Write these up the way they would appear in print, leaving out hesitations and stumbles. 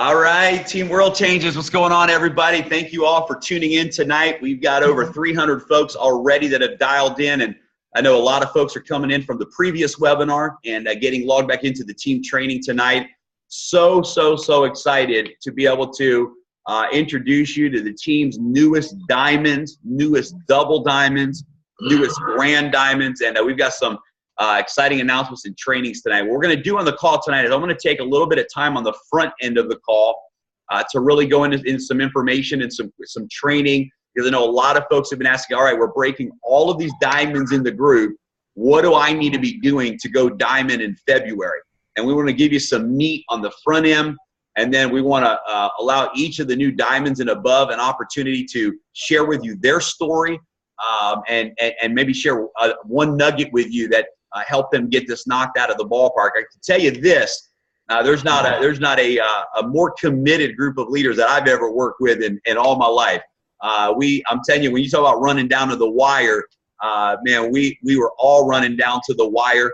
All right, Team World Changes. What's going on, everybody? Thank you all for tuning in tonight. We've got over 300 folks already that have dialed in, and I know a lot of folks are coming in from the previous webinar and getting logged back into the team training tonight. So excited to be able to introduce you to the team's newest diamonds, newest double diamonds, newest grand diamonds, and we've got some exciting announcements and trainings tonight. What we're going to do on the call tonight is I'm going to take a little bit of time on the front end of the call to really go into some information and some training, because I know a lot of folks have been asking, all right, we're breaking all of these diamonds in the group. What do I need to be doing to go diamond in February? And we want to give you some meat on the front end, and then we want to allow each of the new diamonds and above an opportunity to share with you their story and maybe share one nugget with you that help them get this knocked out of the ballpark. I can tell you this, there's not a more committed group of leaders that I've ever worked with in all my life. I'm telling you, when you talk about running down to the wire, man, we were all running down to the wire.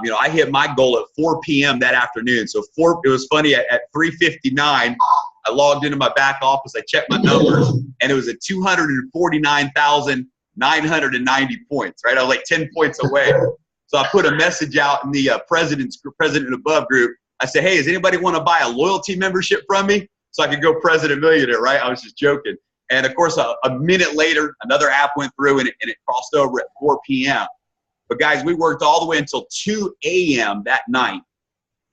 You know, I hit my goal at 4 p.m. that afternoon. So it was funny, at 3:59, I logged into my back office, I checked my numbers, and it was at 249,990 points, right? I was like 10 points away. So I put a message out in the President Above group. I said, hey, does anybody want to buy a loyalty membership from me so I could go President Millionaire, right? I was just joking. And of course, a minute later, another app went through and it crossed over at 4 p.m. But guys, we worked all the way until 2 a.m. that night.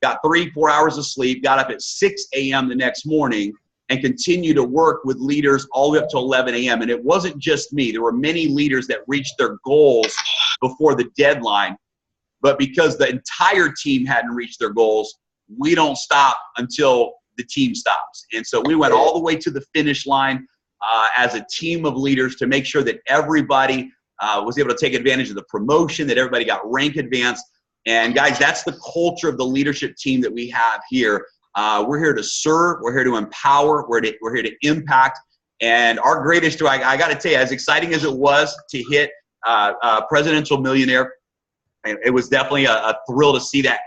Got 3-4 hours of sleep, got up at 6 a.m. the next morning, and continued to work with leaders all the way up to 11 a.m. And it wasn't just me. There were many leaders that reached their goals before the deadline. But because the entire team hadn't reached their goals, we don't stop until the team stops. And so we went all the way to the finish line as a team of leaders to make sure that everybody was able to take advantage of the promotion, that everybody got rank advanced. And guys, that's the culture of the leadership team that we have here. We're here to serve, we're here to empower, we're here to impact. And our greatest joy, I got to tell you, as exciting as it was to hit Presidential Millionaire, it was definitely a thrill to see that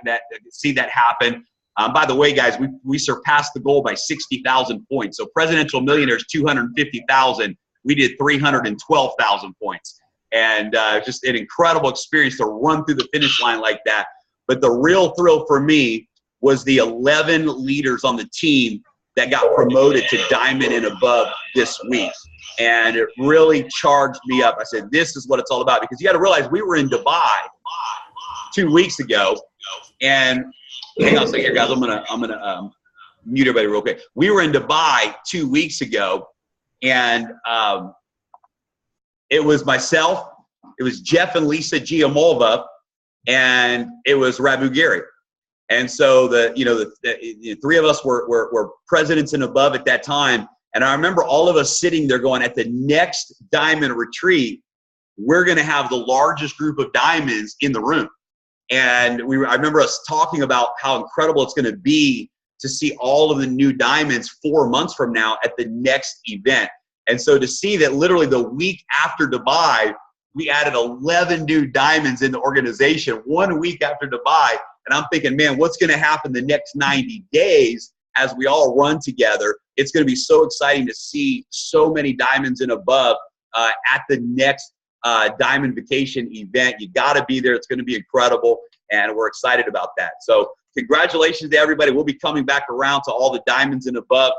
happen. By the way, guys, we surpassed the goal by 60,000 points. So Presidential Millionaire is 250,000. We did 312,000 points. And just an incredible experience to run through the finish line like that. But the real thrill for me was the 11 leaders on the team that got promoted to diamond and above this week. And it really charged me up. I said, this is what it's all about. Because you got to realize we were in Dubai 2 weeks ago. And hang on a second here, guys. I'm gonna mute everybody real quick. We were in Dubai 2 weeks ago, and it was myself, it was Jeff and Lisa Giamolva, and it was Rabu Gary. And so the three of us were presidents and above at that time. And I remember all of us sitting there going, at the next diamond retreat, we're going to have the largest group of diamonds in the room. And I remember us talking about how incredible it's going to be to see all of the new diamonds 4 months from now at the next event. And so to see that literally the week after Dubai, we added 11 new diamonds in the organization 1 week after Dubai. And I'm thinking, man, what's going to happen the next 90 days as we all run together? It's going to be so exciting to see so many diamonds and above at the next Diamond Vacation event. You got to be there. It's going to be incredible, and we're excited about that. So congratulations to everybody. We'll be coming back around to all the diamonds and above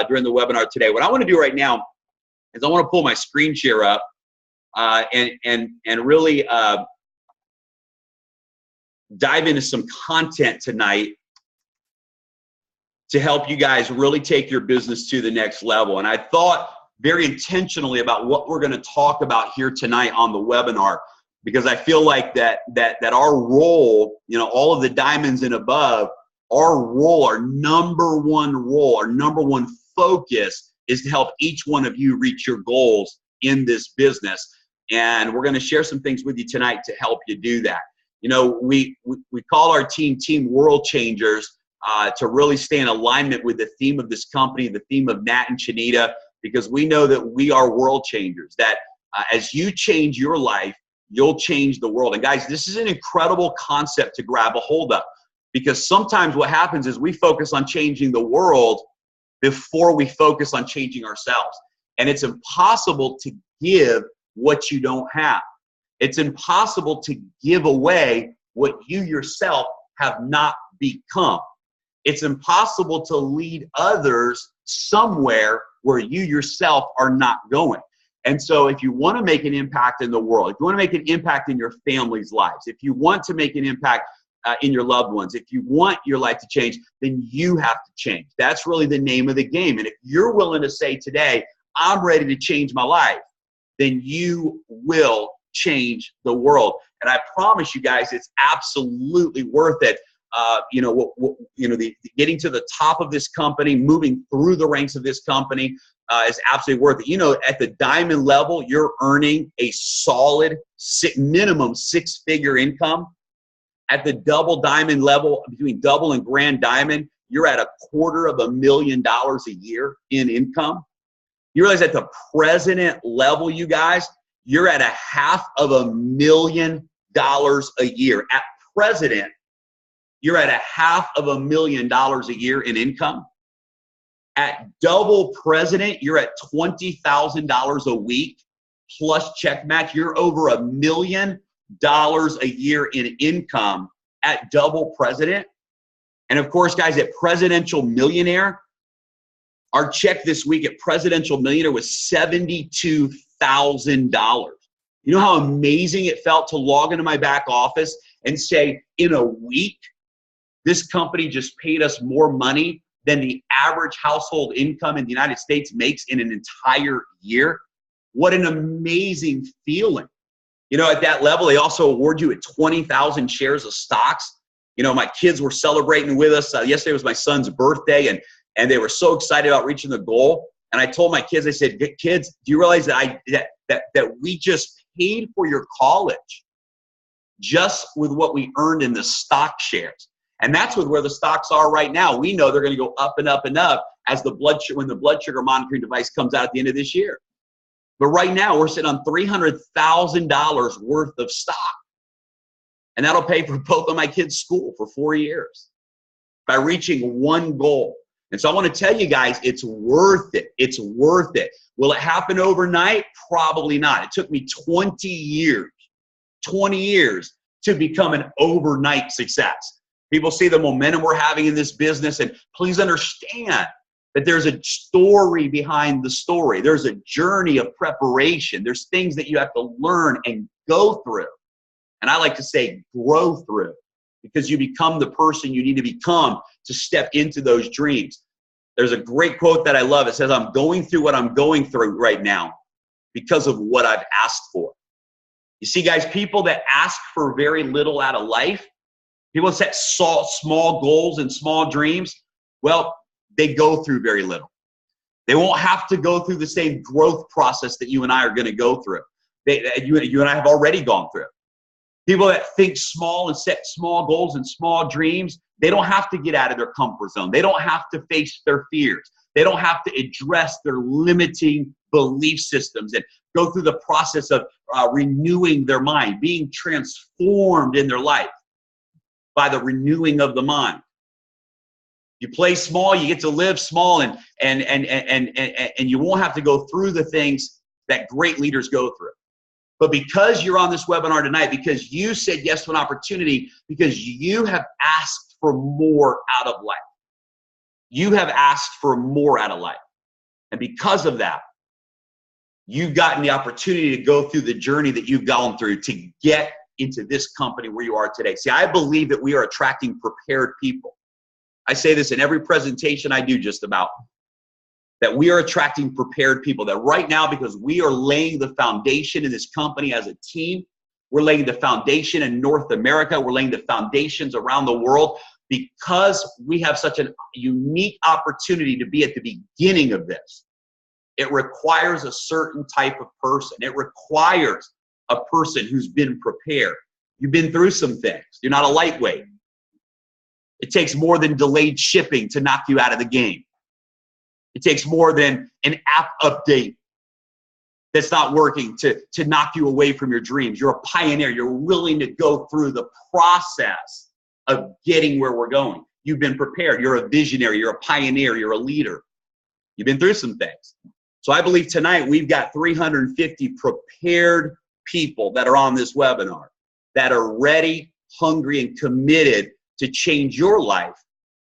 during the webinar today. What I want to do right now is I want to pull my screen share up and really dive into some content tonight to help you guys really take your business to the next level. And I thought very intentionally about what we're going to talk about here tonight on the webinar, because I feel like that our role, you know, all of the diamonds and above, our role, our number one focus is to help each one of you reach your goals in this business. And we're going to share some things with you tonight to help you do that. You know, we call our team World Changers to really stay in alignment with the theme of this company, the theme of Nat and Chanita, because we know that we are world changers, that as you change your life, you'll change the world. And guys, this is an incredible concept to grab a hold of. Because sometimes what happens is we focus on changing the world before we focus on changing ourselves. And it's impossible to give what you don't have. It's impossible to give away what you yourself have not become. It's impossible to lead others somewhere where you yourself are not going. And so if you want to make an impact in the world, if you want to make an impact in your family's lives, if you want to make an impact in your loved ones, if you want your life to change, then you have to change. That's really the name of the game. And if you're willing to say today, I'm ready to change my life, then you will change the world. And I promise you guys, it's absolutely worth it. Getting to the top of this company, moving through the ranks of this company is absolutely worth it. You know, at the diamond level, you're earning a solid minimum six-figure income. At the double diamond level, between double and grand diamond, you're at $250,000 a year in income. You realize at the president level, you guys, you're at $500,000 a year. At president, you're at $500,000 a year in income. At double president, you're at $20,000 a week plus check match. You're over $1 million a year in income at double president. And of course, guys, at presidential millionaire, our check this week at presidential millionaire was $72,000. You know how amazing it felt to log into my back office and say, in a week, this company just paid us more money than the average household income in the United States makes in an entire year? What an amazing feeling. You know, at that level, they also award you at 20,000 shares of stocks. You know, my kids were celebrating with us. Yesterday was my son's birthday, and they were so excited about reaching the goal. And I told my kids, I said, kids, do you realize that that we just paid for your college just with what we earned in the stock shares? And that's with where the stocks are right now. We know they're going to go up and up and up as when the blood sugar monitoring device comes out at the end of this year. But right now, we're sitting on $300,000 worth of stock. And that'll pay for both of my kids' school for 4 years by reaching one goal. And so I want to tell you guys, it's worth it. It's worth it. Will it happen overnight? Probably not. It took me 20 years to become an overnight success. People see the momentum we're having in this business, and please understand that there's a story behind the story. There's a journey of preparation. There's things that you have to learn and go through. And I like to say grow through, because you become the person you need to become to step into those dreams. There's a great quote that I love. It says, I'm going through what I'm going through right now because of what I've asked for. You see, guys, people that ask for very little out of life, people set small goals and small dreams, well, they go through very little. They won't have to go through the same growth process that you and I are going to go through. You and I have already gone through. People that think small and set small goals and small dreams, they don't have to get out of their comfort zone. They don't have to face their fears. They don't have to address their limiting belief systems and go through the process of renewing their mind, being transformed in their life by the renewing of the mind. You play small, you get to live small, and you won't have to go through the things that great leaders go through. But because you're on this webinar tonight, because you said yes to an opportunity, because you have asked for more out of life. You have asked for more out of life. And because of that, you've gotten the opportunity to go through the journey that you've gone through to get into this company where you are today. See, I believe that we are attracting prepared people. I say this in every presentation I do just about, that we are attracting prepared people. That right now, because we are laying the foundation in this company as a team, we're laying the foundation in North America, we're laying the foundations around the world, because we have such a unique opportunity to be at the beginning of this. It requires a certain type of person. It requires a person who's been prepared. You've been through some things. You're not a lightweight. It takes more than delayed shipping to knock you out of the game. It takes more than an app update that's not working to knock you away from your dreams. You're a pioneer. You're willing to go through the process of getting where we're going. You've been prepared. You're a visionary. You're a pioneer. You're a leader. You've been through some things. So I believe tonight we've got 350 prepared people that are on this webinar that are ready, hungry, and committed to change your life.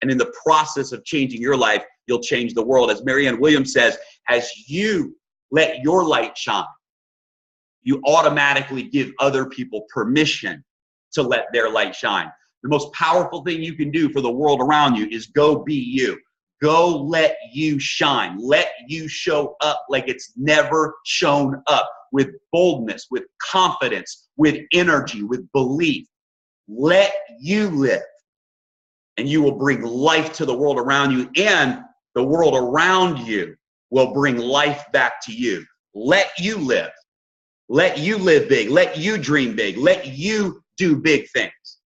And in the process of changing your life, you'll change the world. As Marianne Williams says, as you let your light shine, you automatically give other people permission to let their light shine. The most powerful thing you can do for the world around you is go be you. Go let you shine. Let you show up like it's never shown up, with boldness, with confidence, with energy, with belief. Let you live, and you will bring life to the world around you, and the world around you will bring life back to you. Let you live. Let you live big. Let you dream big. Let you do big things,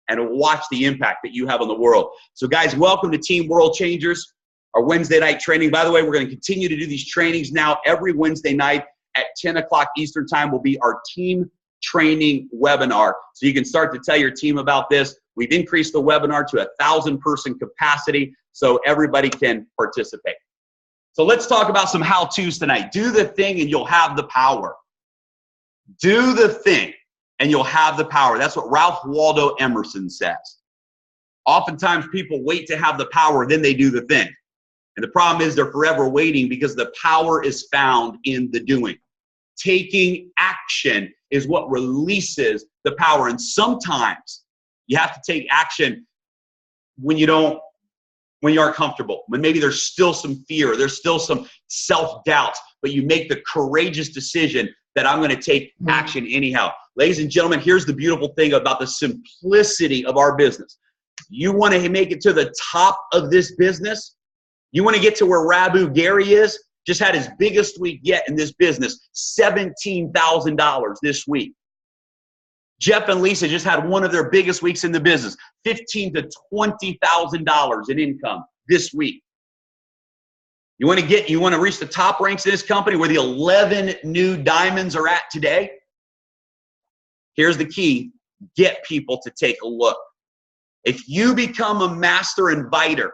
and watch the impact that you have on the world. So guys, welcome to Team World Changers, our Wednesday night training. By the way, we're going to continue to do these trainings now. Every Wednesday night at 10 o'clock Eastern time will be our team training webinar. So you can start to tell your team about this. We've increased the webinar to 1,000-person capacity so everybody can participate. So let's talk about some how-tos tonight. Do the thing and you'll have the power. Do the thing and you'll have the power. That's what Ralph Waldo Emerson says. Oftentimes people wait to have the power, then they do the thing. And the problem is they're forever waiting, because the power is found in the doing. Taking action is what releases the power. And sometimes you have to take action when you aren't comfortable, when maybe there's still some fear, there's still some self-doubt, but you make the courageous decision that I'm going to take action anyhow. Ladies and gentlemen, here's the beautiful thing about the simplicity of our business. You want to make it to the top of this business? You want to get to where Rabu Gary is? Just had his biggest week yet in this business, $17,000 this week. Jeff and Lisa just had one of their biggest weeks in the business, $15,000 to $20,000 in income this week. You want to reach the top ranks in this company where the 11 new diamonds are at today? Here's the key: get people to take a look. If you become a master inviter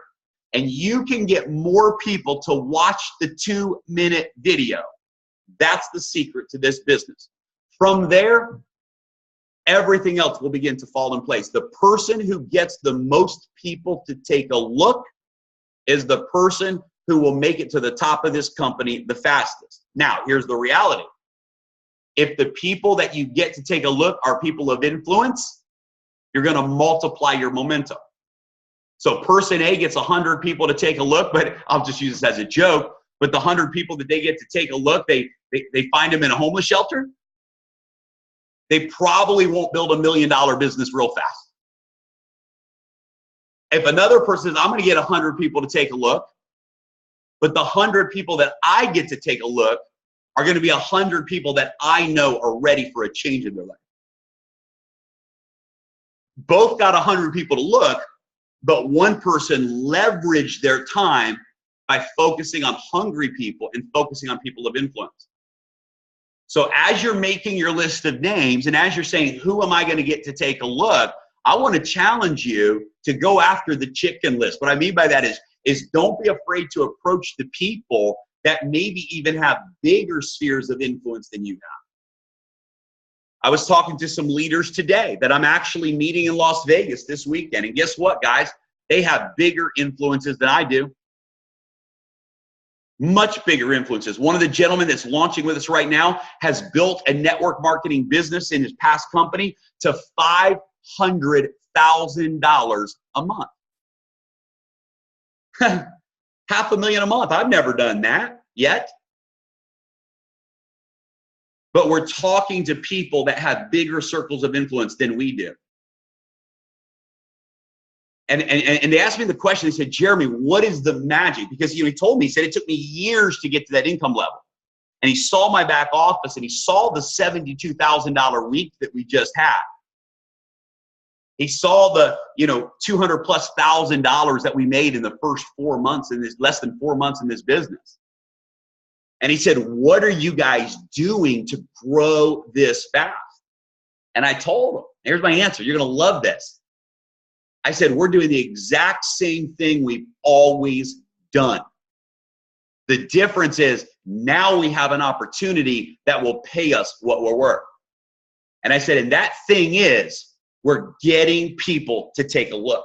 and you can get more people to watch the 2-minute video, that's the secret to this business. From there, everything else will begin to fall in place. The person who gets the most people to take a look is the person who will make it to the top of this company the fastest. Now, here's the reality. If the people that you get to take a look are people of influence, you're going to multiply your momentum. So person A gets 100 people to take a look, but I'll just use this as a joke, but the 100 people that they get to take a look, they find them in a homeless shelter. They probably won't build $1 million business real fast. If another person says, I'm going to get 100 people to take a look, but the 100 people that I get to take a look are going to be 100 people that I know are ready for a change in their life. Both got 100 people to look, but one person leveraged their time by focusing on hungry people and focusing on people of influence. So as you're making your list of names and as you're saying, who am I going to get to take a look? I want to challenge you to go after the chicken list. What I mean by that is don't be afraid to approach the people that maybe even have bigger spheres of influence than you have. I was talking to some leaders today that I'm actually meeting in Las Vegas this weekend. And guess what, guys? They have bigger influences than I do. Much bigger influences. One of the gentlemen that's launching with us right now has built a network marketing business in his past company to $500,000 a month. $500,000 a month. I've never done that yet. But we're talking to people that have bigger circles of influence than we do. And they asked me the question, they said, Jeremy, what is the magic? Because he told me, he said, it took me years to get to that income level. And he saw my back office and he saw the $72,000 week that we just had. He saw the, $200,000+ that we made in the first 4 months in this, less than 4 months in this business. And he said, what are you guys doing to grow this fast? And I told him, here's my answer. You're going to love this. I said, we're doing the exact same thing we've always done. The difference is now we have an opportunity that will pay us what we're worth. And I said, and that thing is, we're getting people to take a look.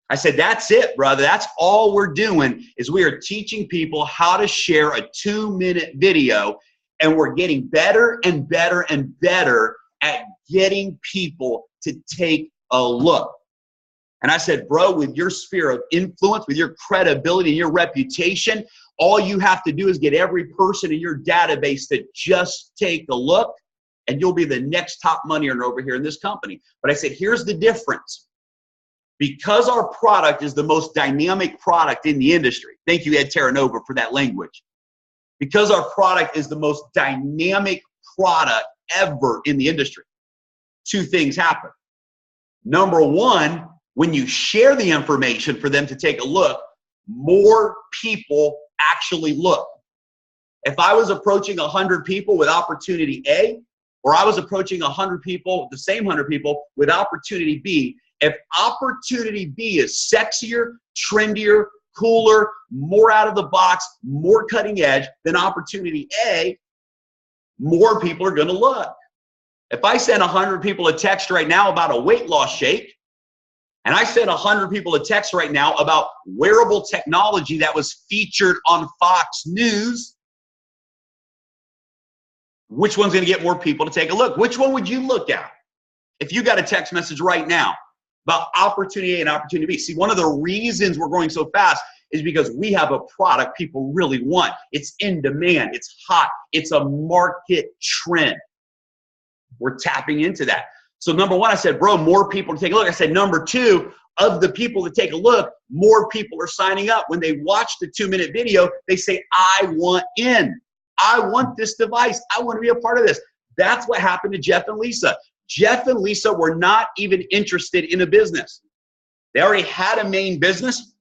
I said, that's it, brother. That's all we're doing is we are teaching people how to share a 2-minute video, and we're getting better and better and better at getting people to take a look. And I said, bro, with your sphere of influence, with your credibility and your reputation, all you have to do is get every person in your database to just take a look, and you'll be the next top money earner over here in this company. But I said, here's the difference. Because our product is the most dynamic product in the industry. Thank you, Ed Terranova, for that language. Because our product is the most dynamic product ever in the industry, 2 things happen. Number one, when you share the information for them to take a look, more people actually look. If I was approaching 100 people with opportunity A, or I was approaching 100 people, the same 100 people with opportunity B, if opportunity B is sexier, trendier, cooler, more out of the box, more cutting edge than opportunity A, more people are going to look. If I send 100 people a text right now about a weight loss shake, and I sent 100 people a text right now about wearable technology that was featured on Fox News, which one's going to get more people to take a look? Which one would you look at if you got a text message right now about opportunity A and opportunity B? See, one of the reasons we're growing so fast is because we have a product people really want. It's in demand. It's hot. It's a market trend. We're tapping into that. So number one, I said, bro, more people to take a look. I said, number two, of the people that take a look, more people are signing up. When they watch the 2-minute video, they say, I want in. I want this device. I want to be a part of this. That's what happened to Jeff and Lisa. Jeff and Lisa were not even interested in a business. They already had a main business.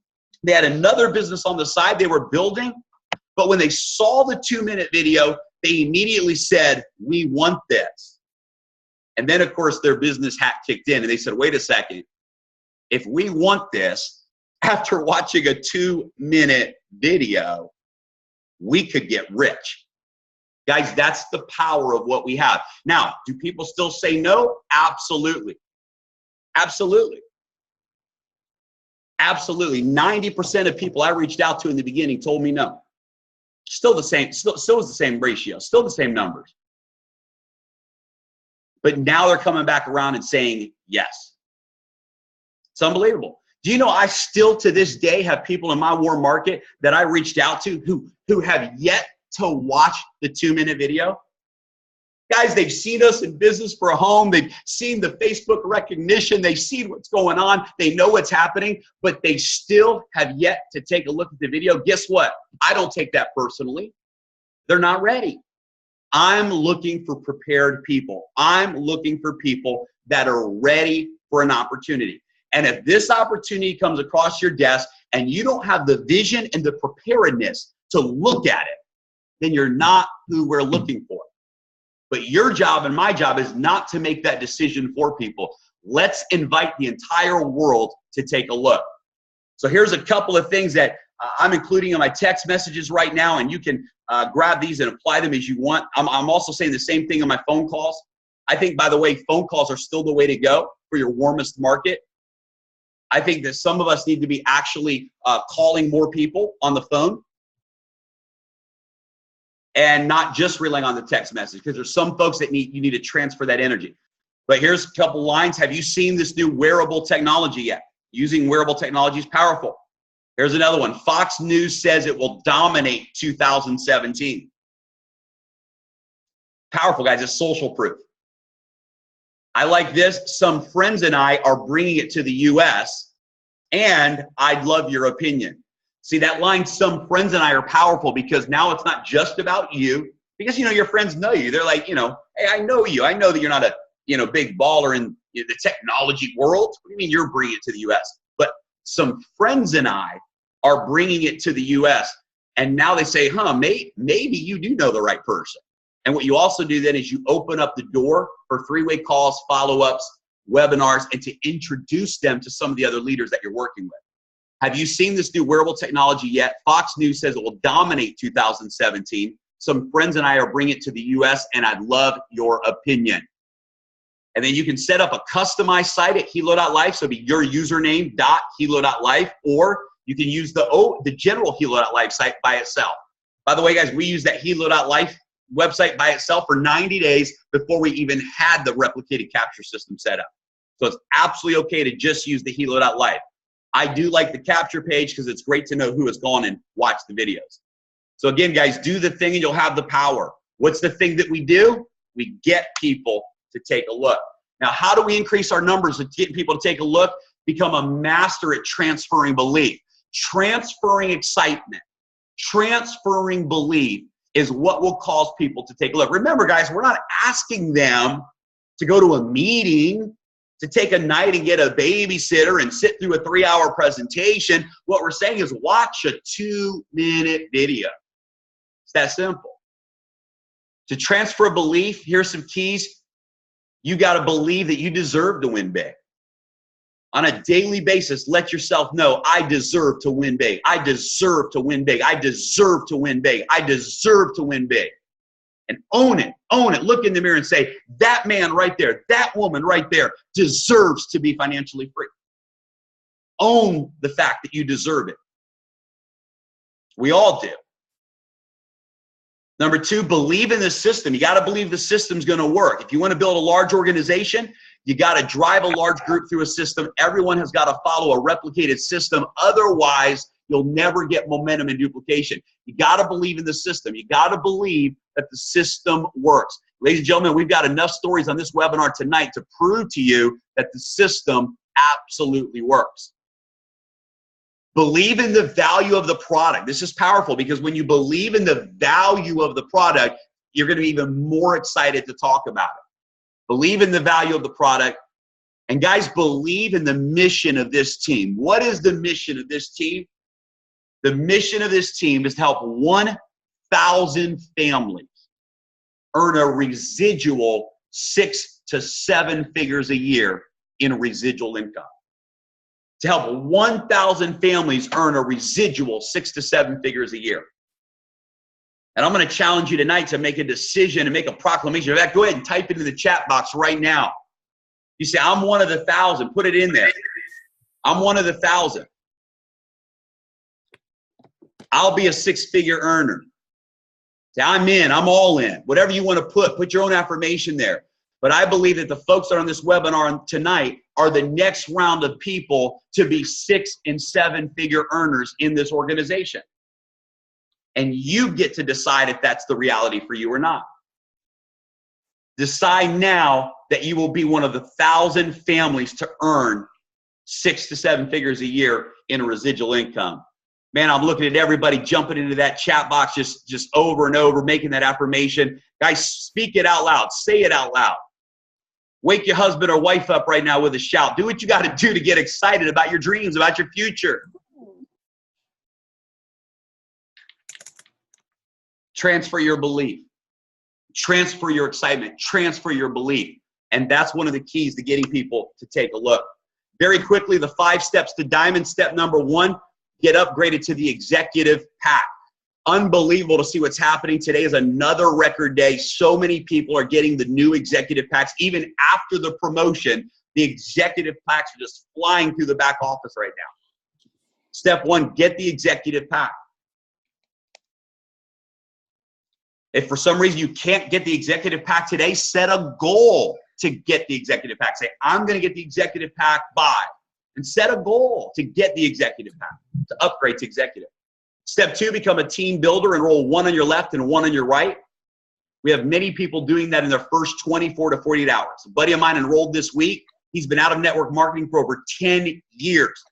They had another business on the side they were building. But when they saw the 2-minute video, they immediately said, we want this. And then, of course, their business hat kicked in and they said, wait a second. If we want this, after watching a 2-minute video, we could get rich. Guys, that's the power of what we have. Now, do people still say no? Absolutely. Absolutely. Absolutely. 90% of people I reached out to in the beginning told me no. Still the same, still was the same ratio, still the same numbers. But now they're coming back around and saying yes. It's unbelievable. Do you know I still to this day have people in my warm market that I reached out to who have yet to watch the 2-minute video? Guys, they've seen us in business for a home. They've seen the Facebook recognition. They've seen what's going on. They know what's happening, but they still have yet to take a look at the video. Guess what? I don't take that personally. They're not ready. I'm looking for prepared people. I'm looking for people that are ready for an opportunity. And if this opportunity comes across your desk and you don't have the vision and the preparedness to look at it, then you're not who we're looking for. But your job and my job is not to make that decision for people. Let's invite the entire world to take a look. So here's a couple of things that I'm including in my text messages right now, and you can grab these and apply them as you want. I'm also saying the same thing on my phone calls. I think, by the way, phone calls are still the way to go for your warmest market. I think that some of us need to be actually calling more people on the phone and not just relying on the text message, because there's some folks that you need to transfer that energy. But here's a couple lines. Have you seen this new wearable technology yet? Using wearable technology is powerful. Here's another one. Fox News says it will dominate 2017. Powerful, guys. It's social proof. I like this. Some friends and I are bringing it to the U.S., and I'd love your opinion. See, that line, some friends and I, are powerful because now it's not just about you, because, your friends know you. They're like, hey, I know you. I know that you're not a, big baller in the technology world. What do you mean you're bringing it to the U.S.? But some friends and I are bringing it to the U.S., and now they say, maybe you do know the right person. And what you also do then is you open up the door for 3-way calls, follow-ups, webinars, and to introduce them to some of the other leaders that you're working with. Have you seen this new wearable technology yet? Fox News says it will dominate 2017. Some friends and I are bringing it to the US, and I'd love your opinion. And then you can set up a customized site at Helo.life, so it'll be your username .helo.life, or you can use the general Helo.life site by itself. By the way, guys, we use that Helo.life website by itself for 90 days before we even had the replicated capture system set up. So it's absolutely okay to just use the Helo.life. I do like the capture page because it's great to know who has gone and watched the videos. So again, guys, do the thing and you'll have the power. What's the thing that we do? We get people to take a look. Now, how do we increase our numbers of getting people to take a look? Become a master at transferring belief. Transferring excitement, transferring belief is what will cause people to take a look. Remember, guys, we're not asking them to go to a meeting, to take a night and get a babysitter and sit through a 3-hour presentation. What we're saying is watch a 2-minute video. It's that simple. To transfer belief, here's some keys. You got to believe that you deserve to win big. On a daily basis, let yourself know, I deserve to win big. I deserve to win big. I deserve to win big. I deserve to win big. And own it. Own it. Look in the mirror and say, that man right there, that woman right there deserves to be financially free. Own the fact that you deserve it. We all do. Number 2, believe in the system. You got to believe the system's going to work. If you want to build a large organization, you got to drive a large group through a system. Everyone has got to follow a replicated system. Otherwise, you'll never get momentum and duplication. You got to believe in the system. You got to believe that the system works. Ladies and gentlemen, we've got enough stories on this webinar tonight to prove to you that the system absolutely works. Believe in the value of the product. This is powerful because when you believe in the value of the product, you're going to be even more excited to talk about it. Believe in the value of the product. And guys, believe in the mission of this team. What is the mission of this team? The mission of this team is to help 1,000 families earn a residual 6 to 7 figures a year in residual income. To help 1,000 families earn a residual 6 to 7 figures a year. And I'm going to challenge you tonight to make a decision and make a proclamation. In fact, go ahead and type it in the chat box right now. You say, I'm one of the 1,000. Put it in there. I'm one of the 1,000. I'll be a 6-figure earner. Say, I'm in. I'm all in. Whatever you want to put your own affirmation there. But I believe that the folks that are on this webinar tonight are the next round of people to be 6- and 7-figure earners in this organization. And you get to decide if that's the reality for you or not. Decide now that you will be one of the 1,000 families to earn 6 to 7 figures a year in residual income. Man, I'm looking at everybody jumping into that chat box just over and over, making that affirmation. Guys, speak it out loud. Say it out loud. Wake your husband or wife up right now with a shout. Do what you got to do to get excited about your dreams, about your future. Transfer your belief. Transfer your excitement. Transfer your belief. And that's one of the keys to getting people to take a look. Very quickly, the 5 steps to diamond. Step number 1, get upgraded to the executive pack. Unbelievable to see what's happening. Today is another record day. So many people are getting the new executive packs. Even after the promotion, the executive packs are just flying through the back office right now. Step 1, get the executive pack. If for some reason you can't get the executive pack today, set a goal to get the executive pack. Say, I'm going to get the executive pack by. And set a goal to get the executive pack, to upgrade to executive. Step 2, become a team builder. Enroll 1 on your left and 1 on your right. We have many people doing that in their first 24 to 48 hours. A buddy of mine enrolled this week. He's been out of network marketing for over 10 years.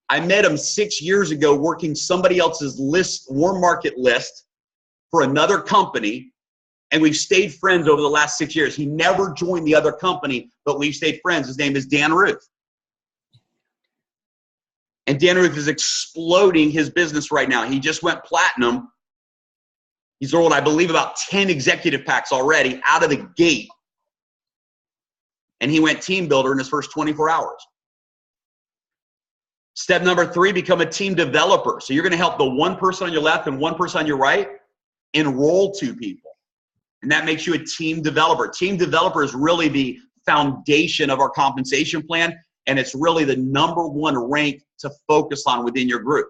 I met him 6 years ago working somebody else's list, warm market list for another company, and we've stayed friends over the last 6 years. He never joined the other company, but we've stayed friends. His name is Dan Ruth. And Dan Ruth is exploding his business right now. He just went platinum. He's rolled, I believe, about 10 executive packs already out of the gate. And he went team builder in his first 24 hours. Step number 3, become a team developer. So you're going to help the one person on your left and one person on your right enroll 2 people. And that makes you a team developer. Team developer is really the foundation of our compensation plan, and it's really the #1 rank to focus on within your group.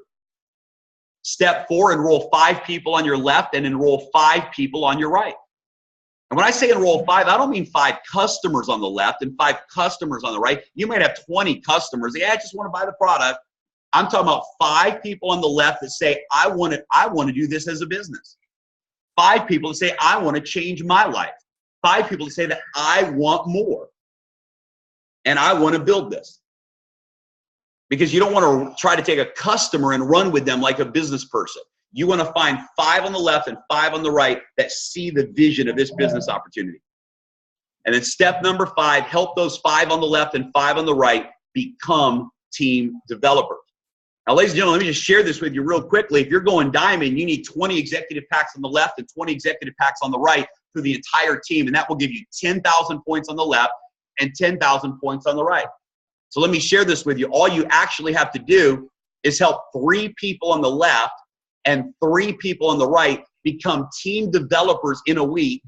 Step 4, enroll 5 people on your left and enroll 5 people on your right. And when I say enroll 5, I don't mean 5 customers on the left and 5 customers on the right. You might have 20 customers. Yeah, I just want to buy the product. I'm talking about 5 people on the left that say, I want to do this as a business. 5 people that say, I want to change my life. 5 people that say that I want more. And I want to build this. Because you don't want to try to take a customer and run with them like a business person. You want to find 5 on the left and 5 on the right that see the vision of this business opportunity. And then step number 5, help those 5 on the left and 5 on the right become team developers. Now, ladies and gentlemen, let me just share this with you real quickly. If you're going diamond, you need 20 executive packs on the left and 20 executive packs on the right for the entire team. And that will give you 10,000 points on the left and 10,000 points on the right. So let me share this with you. All you actually have to do is help 3 people on the left and 3 people on the right become team developers in a week.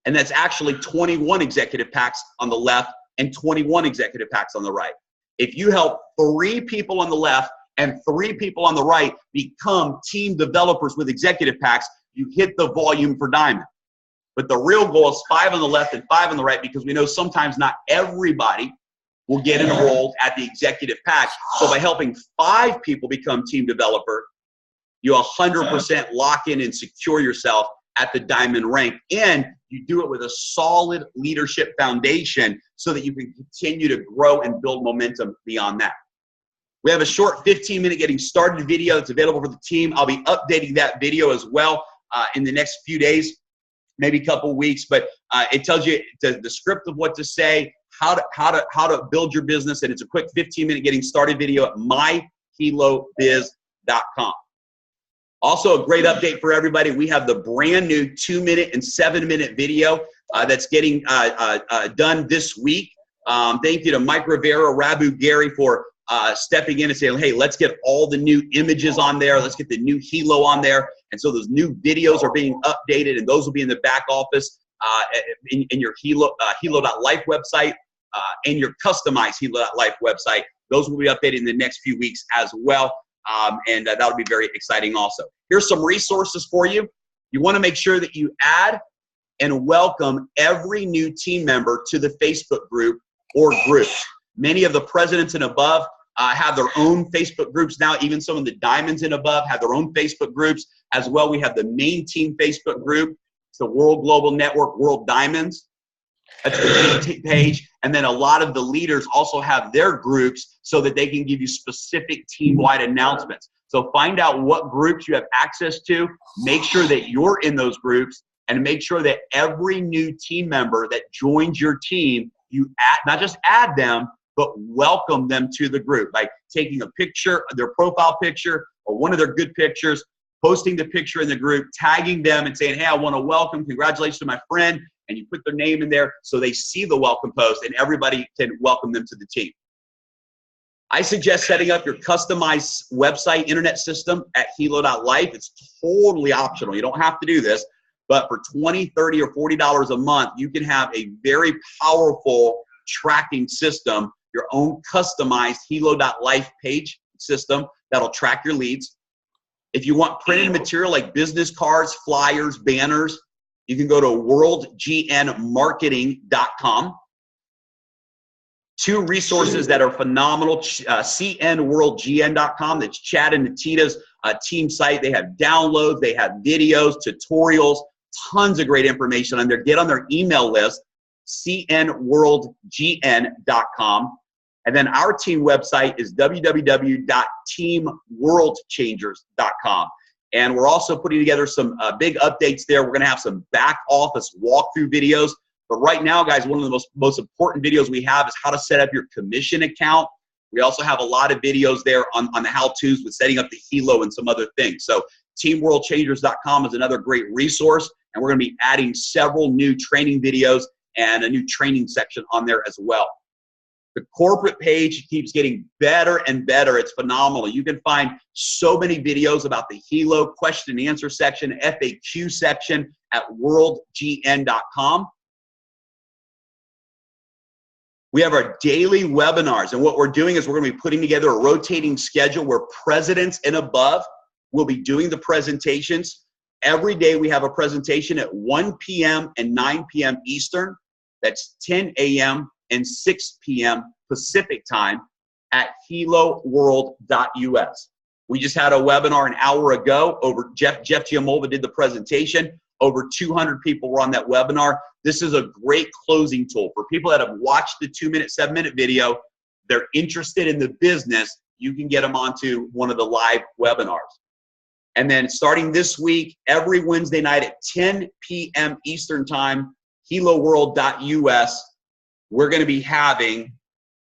And that's actually 21 executive packs on the left and 21 executive packs on the right. If you help 3 people on the left and 3 people on the right become team developers with executive packs, you hit the volume for diamond. But the real goal is 5 on the left and 5 on the right, because we know sometimes not everybody will get enrolled at the executive pack. So by helping 5 people become team developer, you 100% lock in and secure yourself at the diamond rank. And you do it with a solid leadership foundation so that you can continue to grow and build momentum beyond that. We have a short 15-minute getting started video that's available for the team. I'll be updating that video as well in the next few days, maybe a couple weeks. But it tells you the script of what to say, how to build your business, and it's a quick 15-minute getting started video at myhelobiz.com. Also, a great update for everybody. We have the brand new 2-minute and 7-minute video that's getting done this week. Thank you to Mike Rivera, Rabu Gary for stepping in and saying, hey, let's get all the new images on there. Let's get the new Helo on there. And so those new videos are being updated, and those will be in the back office in your Helo.life website and your customized Helo.life website. Those will be updated in the next few weeks as well. And that'll be very exciting also. Here's some resources for you. You want to make sure that you add and welcome every new team member to the Facebook group or groups. Many of the presidents and above have their own Facebook groups now. Even some of the diamonds and above have their own Facebook groups as well. We have the main team Facebook group. It's the World Global Network, World Diamonds. That's the main page. And then a lot of the leaders also have their groups so that they can give you specific team-wide announcements. So find out what groups you have access to. Make sure that you're in those groups, and make sure that every new team member that joins your team, you not just add them, but welcome them to the group by taking a picture, their profile picture, or one of their good pictures, posting the picture in the group, tagging them and saying, hey, I want to welcome, congratulations to my friend. And you put their name in there so they see the welcome post and everybody can welcome them to the team. I suggest setting up your customized website internet system at Helo.life. It's totally optional. You don't have to do this, but for $20, $30, or $40 a month, you can have a very powerful tracking system, your own customized Helo.life page system that'll track your leads. If you want printed material like business cards, flyers, banners, you can go to worldgnmarketing.com. 2 resources that are phenomenal, cnworldgn.com. That's Chad and Natita's team site. They have downloads, they have videos, tutorials, tons of great information on there. Get on their email list, cnworldgn.com. And then our team website is www.teamworldchangers.com. And we're also putting together some big updates there. We're going to have some back office walkthrough videos. But right now, guys, one of the most important videos we have is how to set up your commission account. We also have a lot of videos there on the how-tos with setting up the Helo and some other things. So teamworldchangers.com is another great resource. And we're going to be adding several new training videos and a new training section on there as well. The corporate page keeps getting better and better. It's phenomenal. You can find so many videos about the Helo question and answer section, FAQ section at worldgn.com. We have our daily webinars, and what we're doing is we're going to be putting together a rotating schedule where presidents and above will be doing the presentations. Every day we have a presentation at 1 p.m. and 9 p.m. Eastern. That's 10 a.m. and 6 p.m. Pacific time at heloworld.us. We just had a webinar an hour ago. Over Jeff Giamolva did the presentation. Over 200 people were on that webinar. This is a great closing tool for people that have watched the 2-minute, 7-minute video. They're interested in the business. You can get them onto one of the live webinars. And then starting this week, every Wednesday night at 10 p.m. Eastern time, heloworld.us, we're going to be having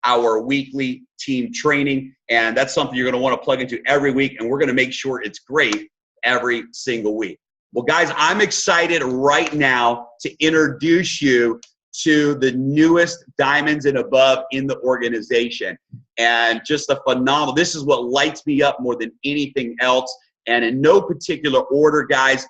our weekly team training. And that's something you're going to want to plug into every week. And we're going to make sure it's great every single week. Well, guys, I'm excited right now to introduce you to the newest Diamonds and Above in the organization. And just a phenomenal, this is what lights me up more than anything else. And in no particular order, guys,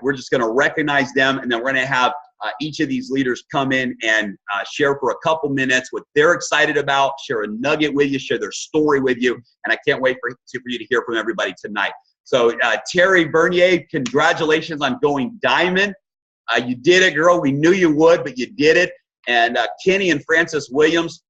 we're just going to recognize them, and then we're going to have each of these leaders come in and share for a couple minutes what they're excited about, share a nugget with you, share their story with you, and I can't wait for you to hear from everybody tonight. So Terry Bernier, congratulations on going diamond. You did it, girl. We knew you would, but you did it. And Kenny and Francis Williams,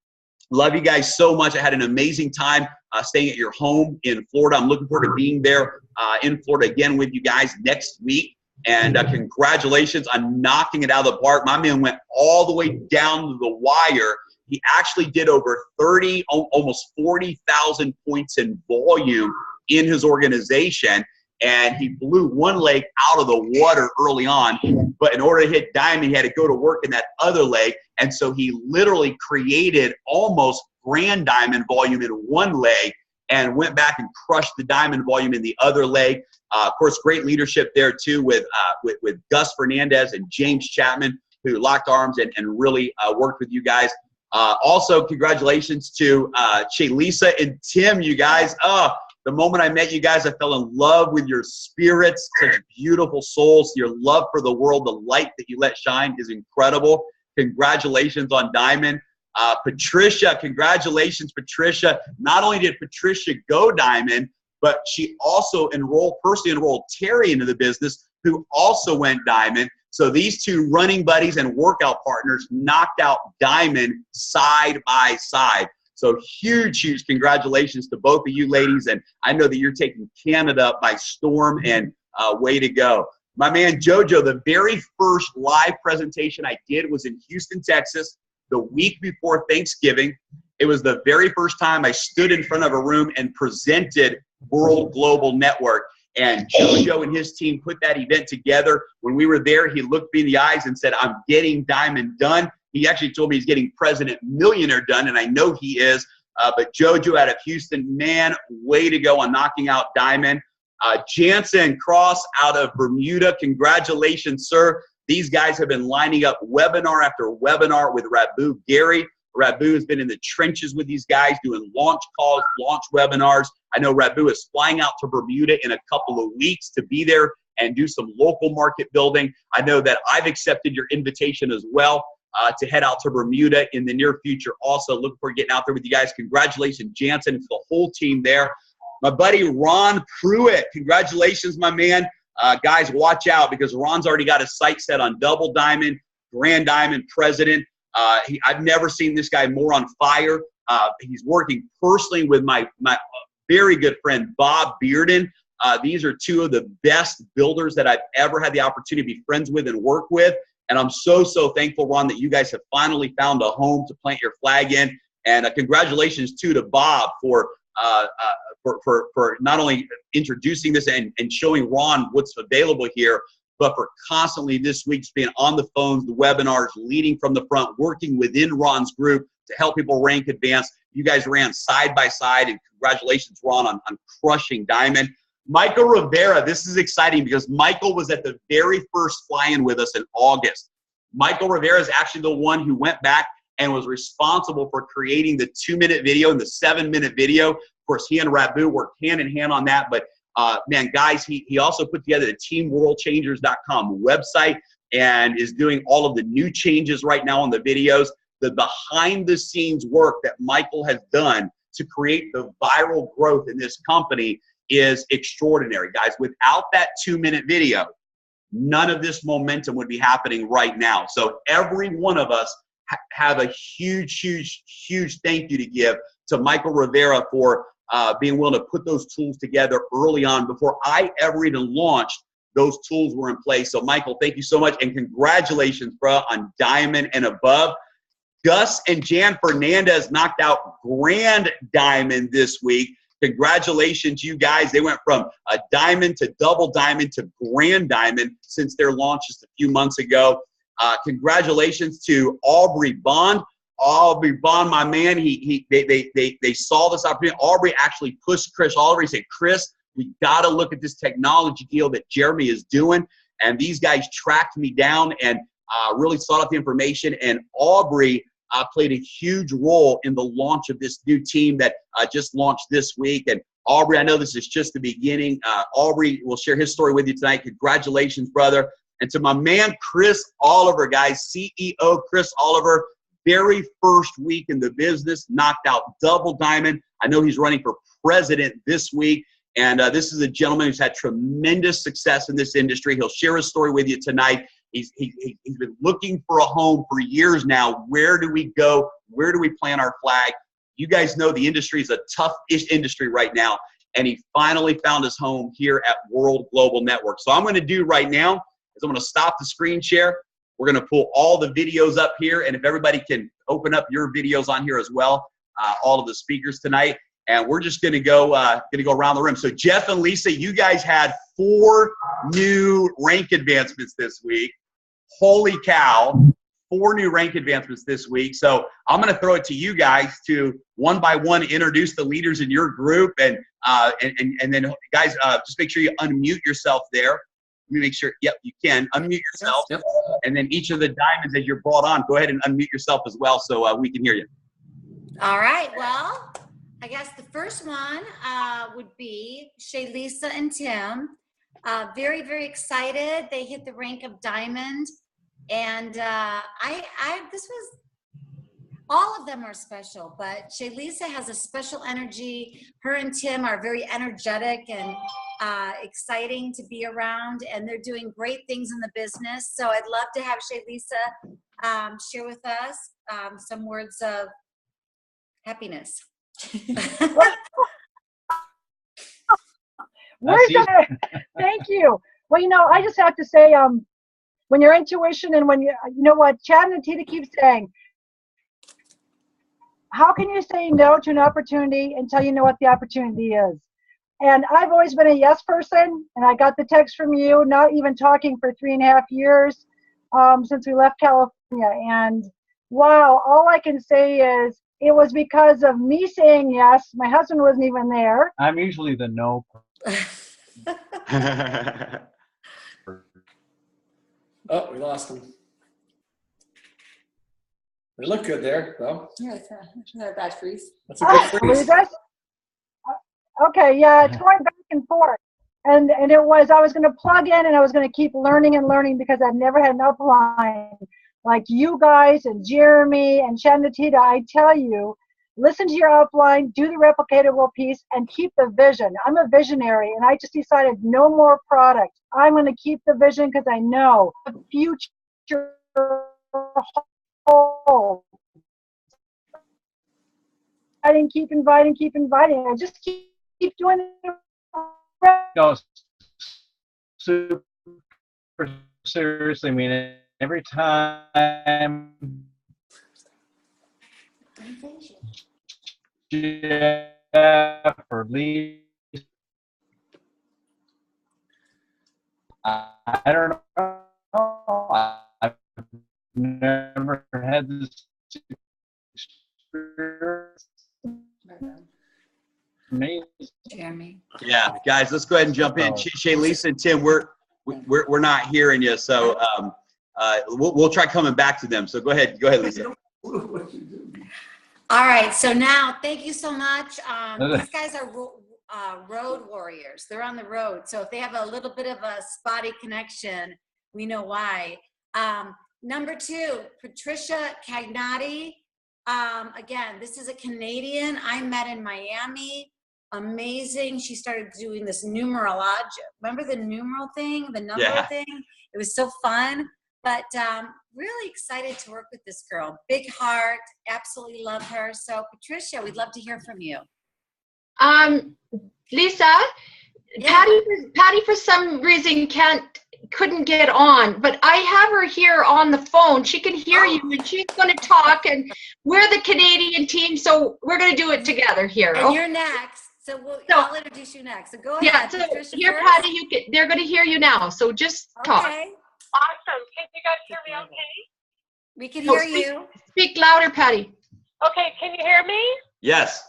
love you guys so much. I had an amazing time staying at your home in Florida. I'm looking forward to being there in Florida again with you guys next week. And congratulations on knocking it out of the park. My man went all the way down to the wire. He actually did over 30, almost 40,000 points in volume in his organization. And he blew one leg out of the water early on. But in order to hit diamond, he had to go to work in that other leg. And so he literally created almost grand diamond volume in one leg and went back and crushed the diamond volume in the other leg. Of course, great leadership there too with Gus Fernandez and James Chapman, who locked arms and really worked with you guys. Also, congratulations to Lisa and Tim, you guys. The moment I met you guys, I fell in love with your spirits, such beautiful souls. Your love for the world, the light that you let shine is incredible. Congratulations on diamond. Patricia, congratulations, Patricia. Not only did Patricia go diamond, but she also personally enrolled Terry into the business, who also went diamond. So these two running buddies and workout partners knocked out diamond side by side. So huge congratulations to both of you ladies. And I know that you're taking Canada by storm, and way to go. My man Jojo, the very first live presentation I did was in Houston, Texas, the week before Thanksgiving. It was the very first time I stood in front of a room and presented World Global Network. And Jojo and his team put that event together. When we were there, he looked me in the eyes and said, "I'm getting diamond done." He actually told me he's getting President Millionaire done, and I know he is. But Jojo out of Houston, man, way to go on knocking out diamond. Jansen Cross out of Bermuda, congratulations, sir. These guys have been lining up webinar after webinar with Rabu Gary. Rabu has been in the trenches with these guys doing launch calls, launch webinars. I know Rabu is flying out to Bermuda in a couple of weeks to be there and do some local market building. I know that I've accepted your invitation as well to head out to Bermuda in the near future. Also, looking forward to getting out there with you guys. Congratulations, Jansen, and to the whole team there. My buddy Ron Pruitt, congratulations, my man. Guys, watch out, because Ron's already got his sights set on double diamond, grand diamond, president. I've never seen this guy more on fire. He's working personally with my very good friend, Bob Bearden. These are two of the best builders that I've ever had the opportunity to be friends with and work with. And I'm so thankful, Ron, that you guys have finally found a home to plant your flag in. And congratulations, too, to Bob for not only introducing this and showing Ron what's available here, but for constantly this week's being on the phones, the webinars, leading from the front, working within Ron's group to help people rank advance. You guys ran side by side, and congratulations, Ron, on crushing diamond. Michael Rivera, this is exciting because Michael was at the very first fly-in with us in August. Michael Rivera is actually the one who went back and was responsible for creating the 2-minute video and the 7-minute video. Of course, he and Rabu worked hand in hand on that. But man, guys, he also put together the teamworldchangers.com website and is doing all of the new changes right now on the videos. The behind the scenes work that Michael has done to create the viral growth in this company is extraordinary, guys. Without that 2-minute video, none of this momentum would be happening right now. So every one of us have a huge, huge, huge thank you to give to Michael Rivera for being willing to put those tools together early on before I ever even launched. Those tools were in place. So Michael, thank you so much. And congratulations, bro, on Diamond and above. Gus and Jan Fernandez knocked out Grand Diamond this week. Congratulations, you guys. They went from a diamond to double diamond to Grand Diamond since their launch just a few months ago. Congratulations to Aubrey Bond. Aubrey Bond, my man, they saw this opportunity. Aubrey actually pushed Chris. Aubrey said, Chris, we got to look at this technology deal that Jeremy is doing. And these guys tracked me down and really sought out the information. And Aubrey played a huge role in the launch of this new team that just launched this week. And Aubrey, I know this is just the beginning. Aubrey will share his story with you tonight. Congratulations, brother. And to my man, Chris Oliver, guys, CEO Chris Oliver, very first week in the business, knocked out double diamond. I know he's running for president this week. And this is a gentleman who's had tremendous success in this industry. He'll share his story with you tonight. He's been looking for a home for years now. Where do we go? Where do we plant our flag? You guys know the industry is a tough-ish industry right now. And he finally found his home here at World Global Network. So I'm going to do right now is I'm going to stop the screen share. We're going to pull all the videos up here. And if everybody can open up your videos on here as well, all of the speakers tonight. And we're just going to go around the room. So Jeff and Lisa, you guys had 4 new rank advancements this week. Holy cow, 4 new rank advancements this week. So I'm going to throw it to you guys to one by one introduce the leaders in your group. And then guys, just make sure you unmute yourself there. Let me make sure, yep, you can unmute yourself. Yep. And then each of the diamonds that you're brought on, go ahead and unmute yourself as well so we can hear you. All right, well, I guess the first one would be Shaylisa and Tim. Very, very excited. They hit the rank of diamond. And this was, all of them are special, but Shaylisa has a special energy. Her and Tim are very energetic and exciting to be around, and they're doing great things in the business. So I'd love to have Shaylisa share with us some words of happiness. Thank you. Well, you know, I just have to say, when your intuition and when you know what Chad and Tita keep saying, how can you say no to an opportunity until you know what the opportunity is? And I've always been a yes person, and I got the text from you, not even talking for 3.5 years since we left California. And wow, all I can say is it was because of me saying yes. My husband wasn't even there. I'm usually the no. Oh, we lost him. They look good there, though. Yeah, it's not a bad freeze. That's a good freeze. Okay, yeah, it's going back and forth. And it was, I was going to plug in and I was going to keep learning and learning because I've never had an upline like you guys and Jeremy and Shanatita. I tell you, listen to your upline, do the replicatable piece, and keep the vision. I'm a visionary, and I just decided no more product. I'm going to keep the vision because I know the future holds. I didn't keep inviting. I just keep doing it. No, super seriously, I mean, every time Jeff or Lee, I don't know, I've never had this experience. Amazing. Jeremy. Yeah, guys, let's go ahead and jump in. Shaylisa and Tim, we're not hearing you, so we'll try coming back to them. So go ahead, Lisa. All right. So now, thank you so much. These guys are road warriors. They're on the road. So if they have a little bit of a spotty connection, we know why. Number 2, Patricia Cagnati. Again, this is a Canadian I met in Miami. Amazing. She started doing this numerology. Remember the numeral thing, the number thing? It was so fun. But really excited to work with this girl. Big heart. Absolutely love her. So Patricia, we'd love to hear from you. Lisa, Patty for some reason couldn't get on, but I have her here on the phone. She can hear you, and she's going to talk. And we're the Canadian team, so we're going to do it together here. And you're next, so I'll introduce you next. So go ahead. Yeah. So Patricia here, first. Patty, they're going to hear you now. So just talk. Okay. Awesome. Can you guys hear me okay? We can hear you. Speak louder, Patty. Okay, can you hear me? Yes.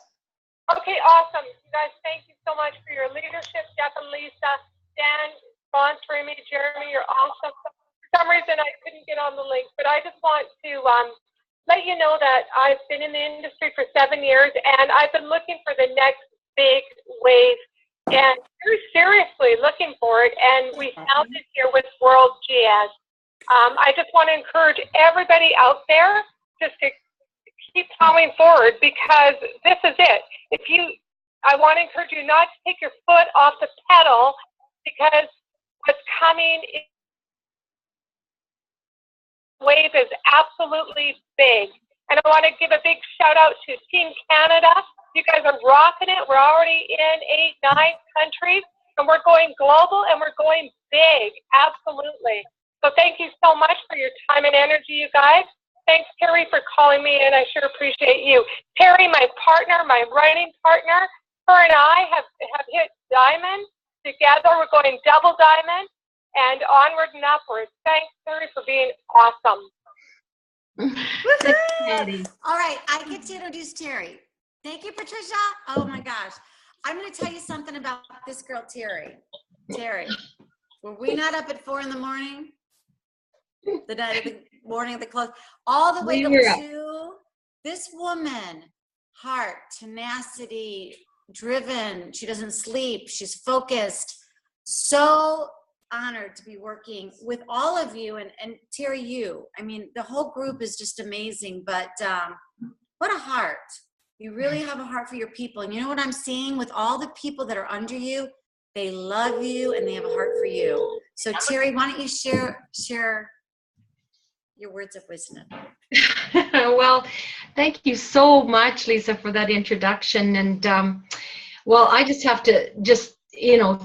Okay, awesome. You guys, thank you so much for your leadership, Jeff and Lisa, Dan, sponsoring me, Jeremy, you're awesome. For some reason, I couldn't get on the link, but I just want to let you know that I've been in the industry for 7 years, and I've been looking for the next big wave, and very seriously looking for it, and we found it here with WGN. I just want to encourage everybody out there just to keep plowing forward, because this is it. I want to encourage you not to take your foot off the pedal, because what's coming wave is absolutely big. And I want to give a big shout out to Team Canada. You guys are rocking it. We're already in 8, 9 countries, and we're going global, and we're going big. Absolutely. So thank you so much for your time and energy, you guys. Thanks, Terry, for calling me in. I sure appreciate you. Terry, my partner, my writing partner, her and I have hit diamond. Together, we're going double diamond and onward and upward. Thanks, Terry, for being awesome. All right, I get to introduce Terry. Thank you, Patricia. Oh my gosh. I'm going to tell you something about this girl, Terry. Terry, were we not up at 4 in the morning? The night of the morning of the close, all the way to 2. This woman, heart, tenacity, driven. She doesn't sleep. She's focused. So honored to be working with all of you, and Terry, you. I mean, the whole group is just amazing. But what a heart! You really have a heart for your people. And you know what I'm seeing with all the people that are under you? They love you and they have a heart for you. So Terry, why don't you share your words of wisdom? Well, thank you so much, Lisa, for that introduction. And well, I just have to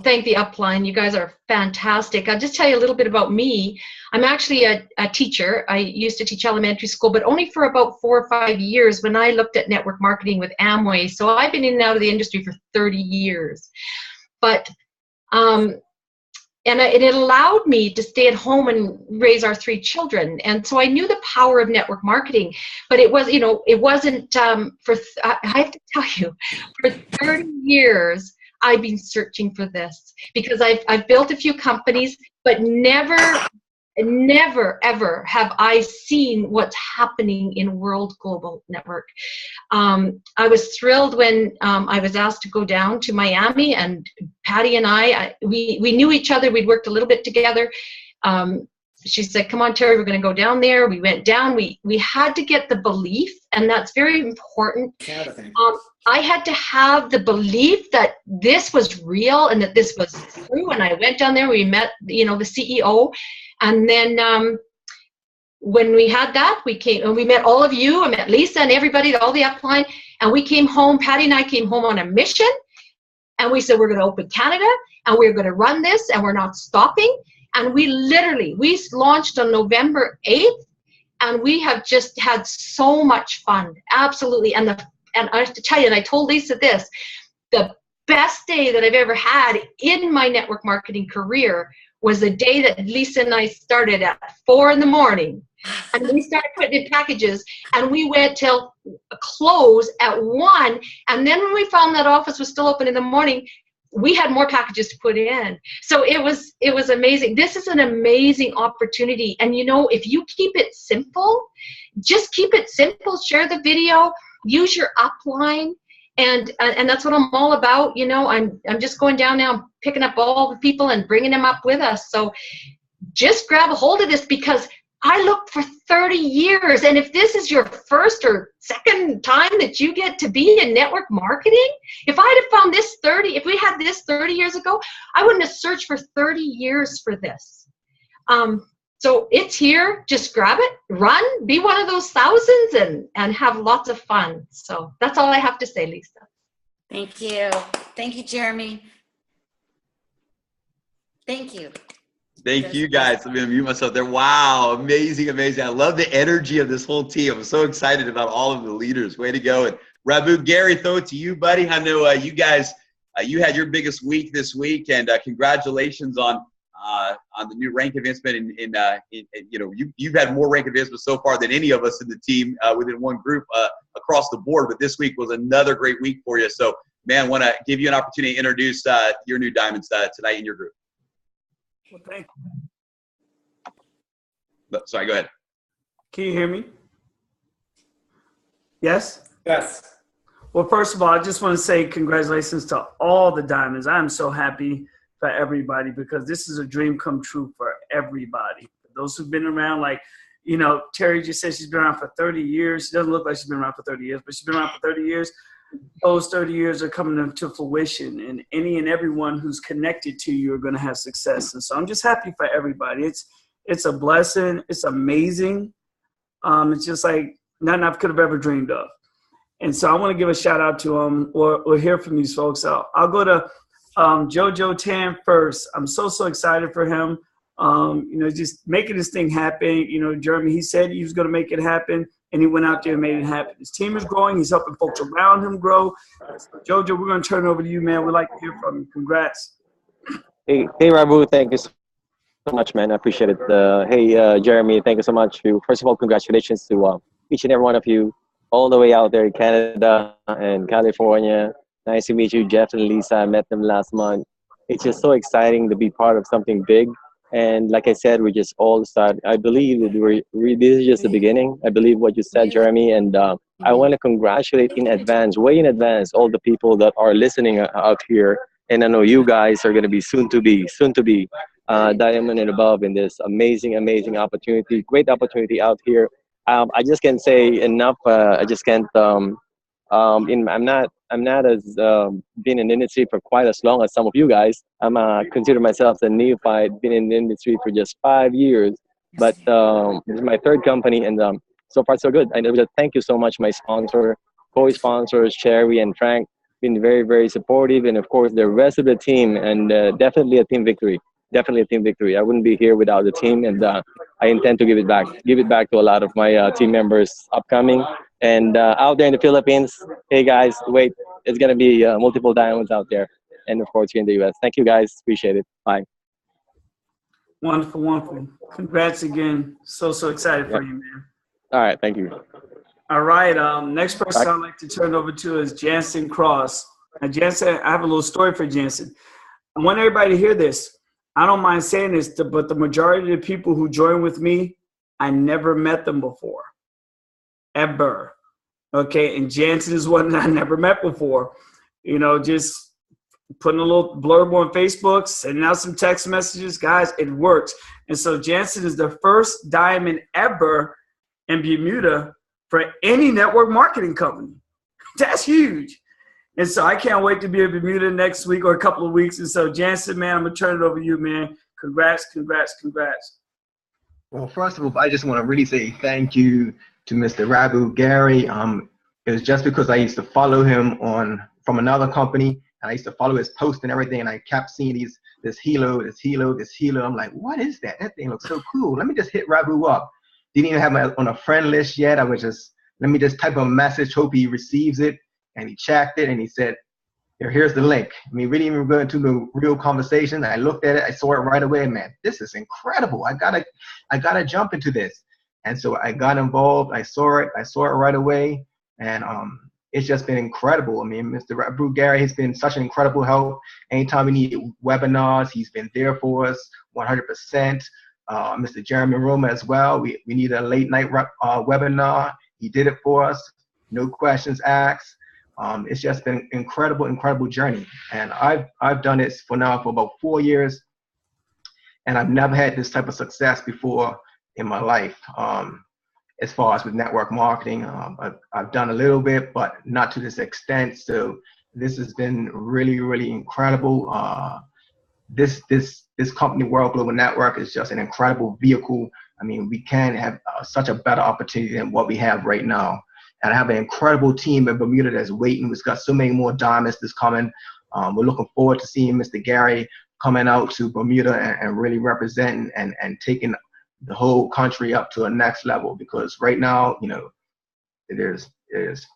thank the upline. You guys are fantastic. I'll just tell you a little bit about me. I'm actually a teacher. I used to teach elementary school, but only for about 4 or 5 years when I looked at network marketing with Amway. So I've been in and out of the industry for 30 years. But and it allowed me to stay at home and raise our 3 children. And so I knew the power of network marketing, but it wasn't I have to tell you, for 30 years, I've been searching for this, because I've built a few companies, but never, ever have I seen what's happening in World Global Network. I was thrilled when I was asked to go down to Miami, and Patty and we knew each other. We'd worked a little bit together. She said, "Come on, Terry, we're going to go down there." We went down. We had to get the belief, and that's very important. I had to have the belief that this was real and that this was true. And I went down there. We met, the CEO, and then when we had that, we came and we met all of you. I met Lisa and everybody, all the upline, and we came home. Patty and I came home on a mission, and we said, we're going to open Canada, and we're going to run this, and we're not stopping. And we launched on November 8th, and we have just had so much fun. Absolutely. And I have to tell you, and I told Lisa this, the best day that I've ever had in my network marketing career was the day that Lisa and I started at 4 in the morning. And we started putting in packages, and we went till close at 1. And then when we found that office was still open in the morning, we had more packages to put in. So it was amazing. This is an amazing opportunity. And you know, if you keep it simple, just keep it simple, share the video, use your upline. And that's what I'm all about. You know, I'm just going down now, picking up all the people and bringing them up with us. So just grab a hold of this, because I looked for 30 years. And if this is your first or second time that you get to be in network marketing, if I'd have found this if we had this 30 years ago, I wouldn't have searched for 30 years for this. So it's here. Just grab it, run, be one of those thousands, and have lots of fun. So that's all I have to say, Lisa. Thank you. Thank you, Jeremy. Thank you. Thank you guys. I'm going to mute myself there. Wow. Amazing, amazing. I love the energy of this whole team. I'm so excited about all of the leaders. Way to go. And Rabu, Gary, throw it to you, buddy. I know you guys, you had your biggest week this week, and congratulations on the new rank advancement. You know, you've had more rank advancements so far than any of us in the team within one group across the board. But this week was another great week for you. So, man, want to give you an opportunity to introduce your new diamonds tonight in your group. Well, thank you. Sorry, go ahead. Can you hear me? Yes? Yes. Well, first of all, I just want to say congratulations to all the diamonds. I am so happy for everybody, because this is a dream come true for everybody. Those who've been around, like, you know, Terry just said she's been around for 30 years. She doesn't look like she's been around for 30 years, but she's been around for 30 years. Those 30 years are coming to fruition, and any and everyone who's connected to you are going to have success. And so I'm just happy for everybody. It's a blessing. It's amazing. It's just like nothing I could have ever dreamed of. And so I want to give a shout out to them or hear from these folks. I'll go to Jojo Tan first. I'm so excited for him. You know, just making this thing happen. You know, Jeremy, he said he was going to make it happen, and he went out there and made it happen. His team is growing. He's helping folks around him grow. So, Jojo, we're going to turn it over to you, man. We'd like to hear from you. Congrats. Hey, Rabu, thank you so much, man. I appreciate it. Hey, Jeremy, thank you so much. First of all, congratulations to each and every one of you, all the way out there in Canada and California. Nice to meet you, Jeff and Lisa. I met them last month. It's just so exciting to be part of something big. And like I said, we just all started. I believe that this is just the beginning. I believe what you said, Jeremy. And I want to congratulate in advance, way in advance, all the people that are listening out here. And I know you guys are going to be soon to be diamond and above in this amazing opportunity, great opportunity out here. I just can't say enough. I just can't. I'm not as been in the industry for quite as long as some of you guys. Consider myself a neophyte, been in the industry for just 5 years, but this is my third company, and so far so good. I know that. Thank you so much, my sponsor, co-sponsors, Cherry and Frank, been very supportive, and of course the rest of the team, and definitely a team victory. Definitely a team victory. I wouldn't be here without the team, and I intend to give it back to a lot of my team members upcoming. And out there in the Philippines, hey guys, wait, it's going to be multiple diamonds out there. And of course, here in the US. Thank you guys. Appreciate it. Bye. Wonderful. Congrats again. So excited for you, man. All right. Thank you. All right. Next person I'd like to turn over to is Jansen Cross. Now, Jansen, I have a little story for Jansen. I want everybody to hear this. I don't mind saying this, but the majority of the people who join with me, I never met them before. Ever. Okay, and Jansen is one that I never met before. You know, just putting a little blurb on Facebook, sending out some text messages. Guys, it works. And so Jansen is the first diamond ever in Bermuda for any network marketing company. That's huge. And so I can't wait to be in Bermuda next week or a couple of weeks. And so Jansen, man, I'm going to turn it over to you, man. Congrats. Well, first of all, I just want to really say thank you to Mr. Rabu Gary. It was just because I used to follow him from another company, and I used to follow his posts and everything, and I kept seeing this Helo. I'm like, what is that? That thing looks so cool. Let me just hit Rabu up. Didn't even have my on a friend list yet. I was just, let me just type a message, hope he receives it. And he checked it, and he said, here's the link. I mean, we didn't even go into the real conversation. I looked at it, I saw it right away, man, this is incredible. I gotta jump into this. And so I got involved. I saw it right away. And it's just been incredible. I mean, Mr. Raghu Gary has been such an incredible help. Anytime we need webinars, he's been there for us 100%. Mr. Jeremy Roma as well. We need a late night webinar. He did it for us. No questions asked. It's just been an incredible journey. And I've done it for about 4 years, and I've never had this type of success before in my life. As far as with network marketing, I've done a little bit, but not to this extent. So this has been really incredible. This company, World Global Network, is just an incredible vehicle. I mean, we can have such a better opportunity than what we have right now. And I have an incredible team in Bermuda that's waiting. We've got so many more diamonds that's coming. We're looking forward to seeing Mr. Gary coming out to Bermuda and really representing and taking the whole country up to a next level, because right now, you know, there's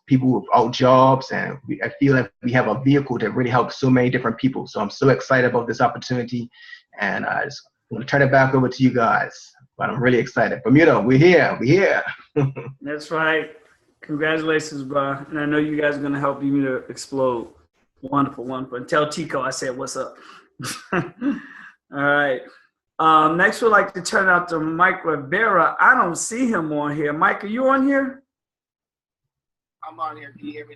people without jobs, and I feel like we have a vehicle that really helps so many different people. So I'm so excited about this opportunity, and I just want to turn it back over to you guys. But I'm really excited. Bermuda, we're here. That's right. Congratulations, bro. And I know you guys are gonna help Bermuda explode. Wonderful. And tell Tico I said what's up. All right. Next, we'd like to turn out to Mike Rivera. I don't see him on here. Mike, are you on here? I'm on here. Can you hear me?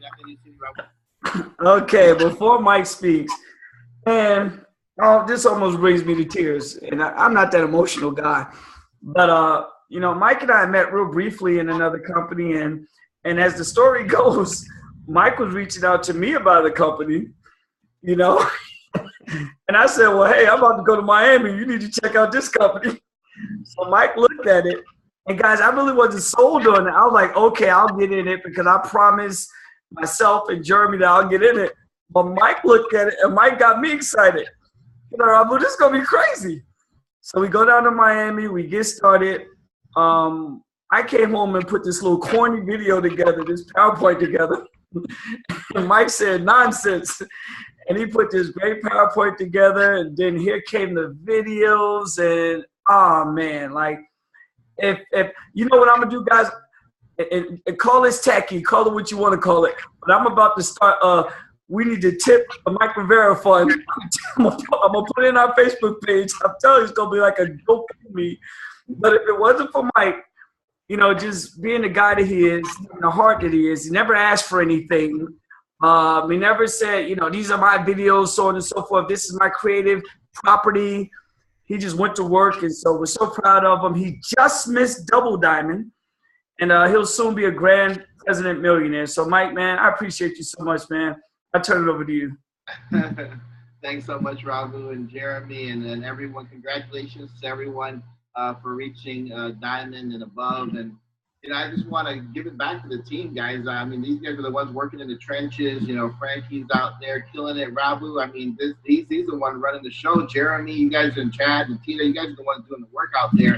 Okay, before Mike speaks, and this almost brings me to tears, and I'm not that emotional guy, but you know, Mike and I met real briefly in another company, and as the story goes, Mike was reaching out to me about the company, you know. And I said, well, hey, I'm about to go to Miami. You need to check out this company. So Mike looked at it. And, guys, I really wasn't sold on it. I was like, okay, I'll get in it because I promised myself and Jeremy that I'll get in it. But Mike looked at it, and Mike got me excited. You know, I'm like, this is going to be crazy. So we go down to Miami. We get started. I came home and put this little corny video together, this PowerPoint together. And Mike said, nonsense. And he put this great PowerPoint together, and then here came the videos, and oh man, like if you know what I'm gonna do, guys, and call this tacky, call it what you want to call it, but I'm about to start. We need to tip a Mike Rivera fund. I'm gonna put it in our Facebook page. I'm telling you, it's gonna be like a joke to me. But if it wasn't for Mike, you know, just being the guy that he is, the heart that he is, he never asked for anything. He never said, you know, these are my videos, so on and so forth. This is my creative property. He just went to work, and so we're so proud of him. He just missed double diamond, and he'll soon be a grand president millionaire. So, Mike, man, I appreciate you so much, man. I turn it over to you. Thanks so much, Raghu and Jeremy, and everyone. Congratulations to everyone for reaching diamond and above. And you know, I just want to give it back to the team, guys. I mean, these guys are the ones working in the trenches. You know, Frankie's out there killing it. Raghu, I mean, he's the one running the show. Jeremy, you guys and Chad and Tina, you guys are the ones doing the work out there.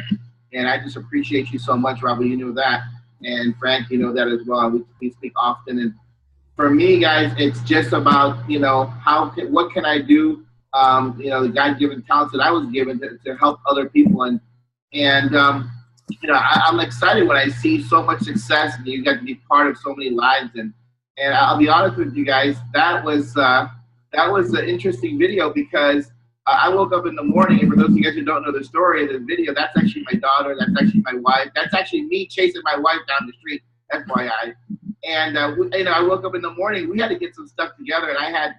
And I just appreciate you so much, Raghu. You know that. And Frank, you know that as well. We speak often. And for me, guys, it's just about, you know, what can I do? You know, the God-given talents that I was given to help other people. And you know, I'm excited when I see so much success and you got to be part of so many lives. And I'll be honest with you guys, that was an interesting video because I woke up in the morning, and for those of you guys who don't know the story of the video, that's actually my daughter, that's actually my wife, that's actually me chasing my wife down the street, FYI. And you know, I woke up in the morning, we had to get some stuff together, and I had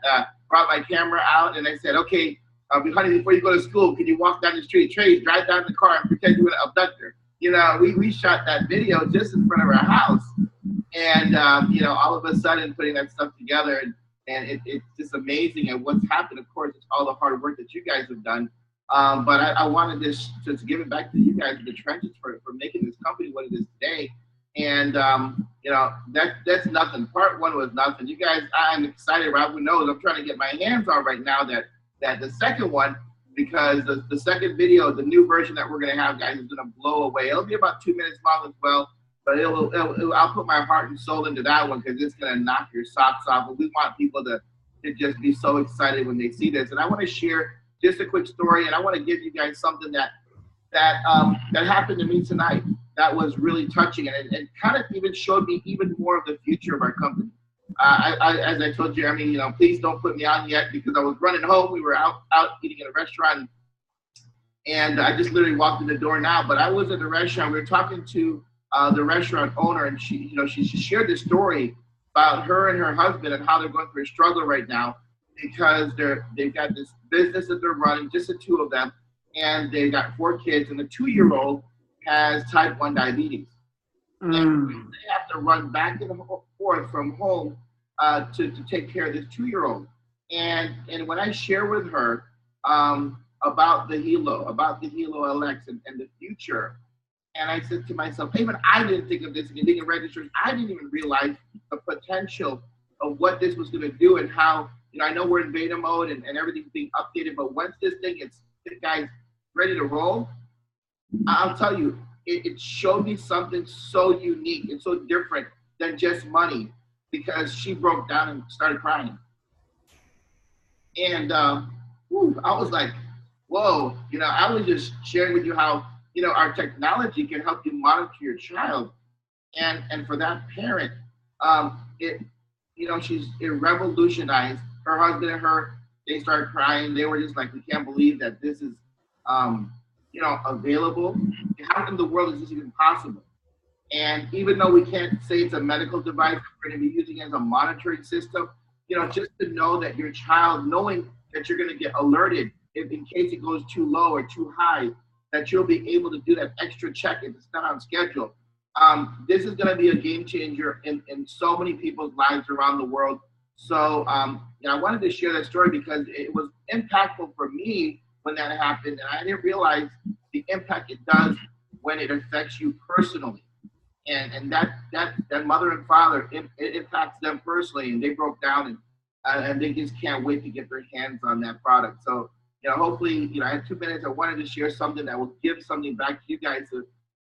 brought my camera out, and I said, okay, honey, before you go to school, can you walk down the street? Trace, drive down the car and pretend you're an abductor. You know, we shot that video just in front of our house. And, you know, all of a sudden putting that stuff together, and it's just amazing at what's happened. Of course, it's all the hard work that you guys have done. But I wanted to give it back to you guys in the trenches for making this company what it is today. And, you know, that's nothing. Part one was nothing. You guys, I'm excited. Raghu knows I'm trying to get my hands on right now that the second one, because the second video, the new version that we're going to have, guys, is going to blow away. It'll be about 2 minutes long as well, but I'll put my heart and soul into that one because it's going to knock your socks off. And we want people to just be so excited when they see this. And I want to share just a quick story, and I want to give you guys something that happened to me tonight that was really touching, and it kind of even showed me even more of the future of our company. as I told Jeremy, you know, please don't put me on yet because I was running home. We were out eating at a restaurant, and I just literally walked in the door now. But I was at the restaurant. We were talking to the restaurant owner, and she shared this story about her and her husband and how they're going through a struggle right now because they've got this business that they're running, just the two of them, and they've got 4 kids, and the 2-year-old has type 1 diabetes. And they have to run back and forth from home to take care of this 2-year-old. And when I share with her about the Helo LX and the future, and I said to myself, even I didn't think of this, and being a registered, I didn't even realize the potential of what this was going to do and how, you know, I know we're in beta mode and everything's being updated, but once this thing gets, guys, ready to roll, I'll tell you, it showed me something so unique and so different than just money, because she broke down and started crying. And I was like, whoa, you know, I was just sharing with you how, you know, our technology can help you monitor your child. And for that parent, it revolutionized her husband and her. They started crying. They were just like, we can't believe that this is, you know, available. How in the world is this even possible? And even though we can't say it's a medical device, we're going to be using it as a monitoring system, you know, just to know that your child, knowing that you're going to get alerted if in case it goes too low or too high, that you'll be able to do that extra check if it's not on schedule. This is going to be a game changer in so many people's lives around the world. So you know, I wanted to share that story because it was impactful for me when that happened, and I didn't realize the impact it does when it affects you personally. And that mother and father, it impacts them personally, and they broke down and they just can't wait to get their hands on that product. So, you know, hopefully, you know, I had 2 minutes. I wanted to share something that will give something back to you guys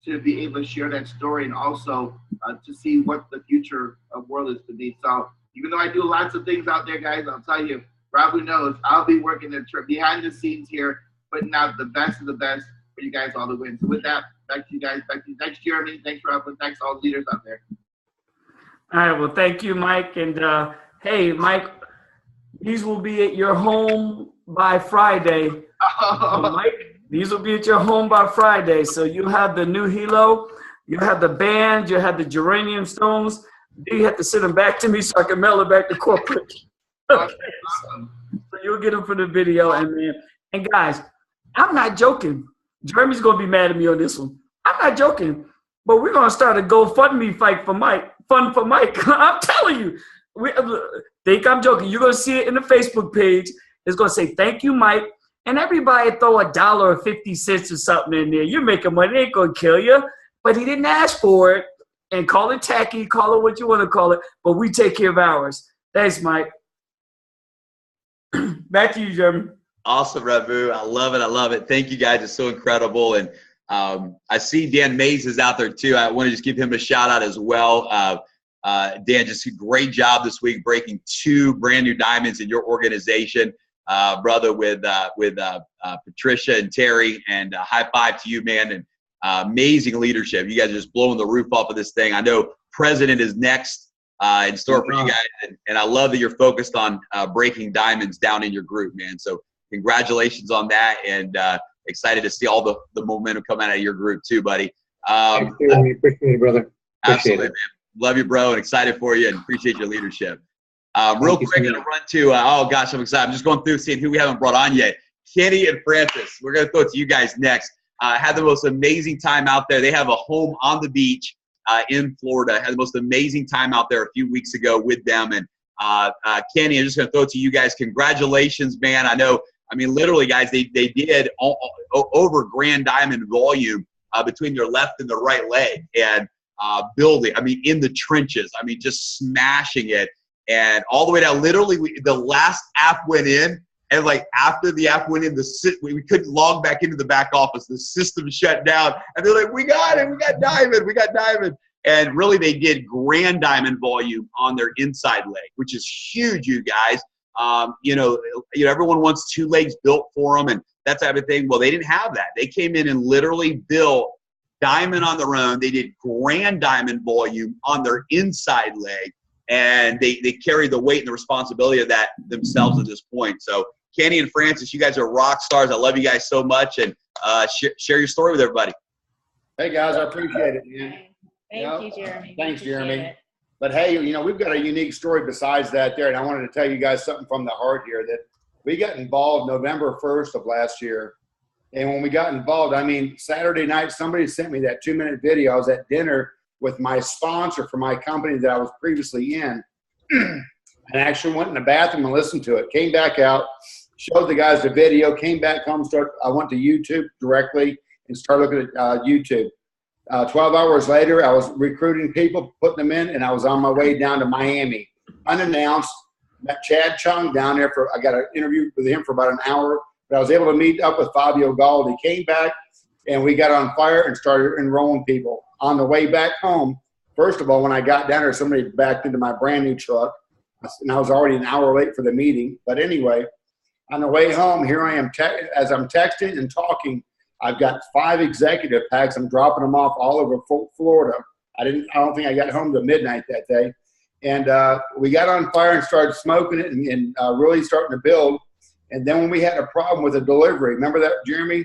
to be able to share that story and also to see what the future of world is to be. So even though I do lots of things out there, guys, I'll tell you, Rabu knows I'll be working behind the scenes here, putting out the best of the best for you guys all the way. So with that, back to you guys. Back to you. Thanks, Jeremy. Thanks, Rabu. Thanks, all the leaders out there. All right. Well, thank you, Mike. And hey, Mike, these will be at your home by Friday. Mike, these will be at your home by Friday. So you have the new Helo, you have the band, you have the geranium stones. You have to send them back to me so I can mail it back to corporate. Okay. So you'll get them for the video. And guys, I'm not joking. Jeremy's going to be mad at me on this one. I'm not joking. But we're going to start a GoFundMe fight for Mike. Fun for Mike. I'm telling you. Think I'm joking. You're going to see it in the Facebook page. It's going to say, thank you, Mike. And everybody throw $1 or 50 cents or something in there. You're making money. It ain't going to kill you. But he didn't ask for it. And call it tacky. Call it what you want to call it. But we take care of ours. Thanks, Mike. Back to you, Jeremy. Awesome, Rabu. I love it. I love it. Thank you, guys. It's so incredible. And I see Dan Mays is out there, too. I want to just give him a shout-out as well. Dan, just a great job this week breaking 2 brand new diamonds in your organization, brother, with Patricia and Terry. And high five to you, man. And amazing leadership. You guys are just blowing the roof off of this thing. I know President is next in store for you guys. And I love that you're focused on breaking diamonds down in your group, man. So congratulations on that. And excited to see all the momentum come out of your group too, buddy. Thanks, Jeremy. Appreciate it, brother. Absolutely, man. Love you, bro, and excited for you and appreciate your leadership. Real quick, I'm going to run to, oh gosh, I'm excited. I'm just going through seeing who we haven't brought on yet. Kenny and Francis. We're going to throw it to you guys next. Had the most amazing time out there. They have a home on the beach in Florida. Had the most amazing time out there a few weeks ago with them. And Kenny, I'm just going to throw it to you guys. Congratulations, man. I know, I mean, literally, guys, they did over grand diamond volume between their left and the right leg. And building, I mean, in the trenches. I mean, just smashing it. And all the way down, literally, the last app went in. And like after the app went in, we couldn't log back into the back office. The system shut down, and they're like, "We got it, we got diamond." And really, they did grand diamond volume on their inside leg, which is huge, you guys. You know, everyone wants 2 legs built for them, and that type of thing. Well, they didn't have that. They came in and literally built diamond on their own. They did grand diamond volume on their inside leg. and they carry the weight and the responsibility of that themselves at this point. So Kenny and Francis, you guys are rock stars. I love you guys so much, and share your story with everybody. Hey guys, I appreciate it, man. Thank you, Jeremy. Thanks, Jeremy. It. But hey, we've got a unique story besides that there, and I wanted to tell you guys something from the heart here, that we got involved November 1st of last year. And when we got involved, I mean, Saturday night, somebody sent me that 2-minute video. I was at dinner with my sponsor for my company that I was previously in. And I actually went in the bathroom and listened to it. Came back out, showed the guys the video, came back home, I went to YouTube directly and started looking at YouTube. 12 hours later, I was recruiting people, putting them in, and I was on my way down to Miami. Unannounced, met Chad Chung down there I got an interview with him for about an hour, but I was able to meet up with Fabio Galdi. Came back, and we got on fire and started enrolling people. On the way back home, first of all, when I got down there, somebody backed into my brand new truck, and I was already an hour late for the meeting. But anyway, on the way home, here I am, as I'm texting and talking, I've got 5 executive packs. I'm dropping them off all over Florida. I don't think I got home till midnight that day. And we got on fire and started smoking it and really starting to build. And then when we had a problem with the delivery, remember that, Jeremy?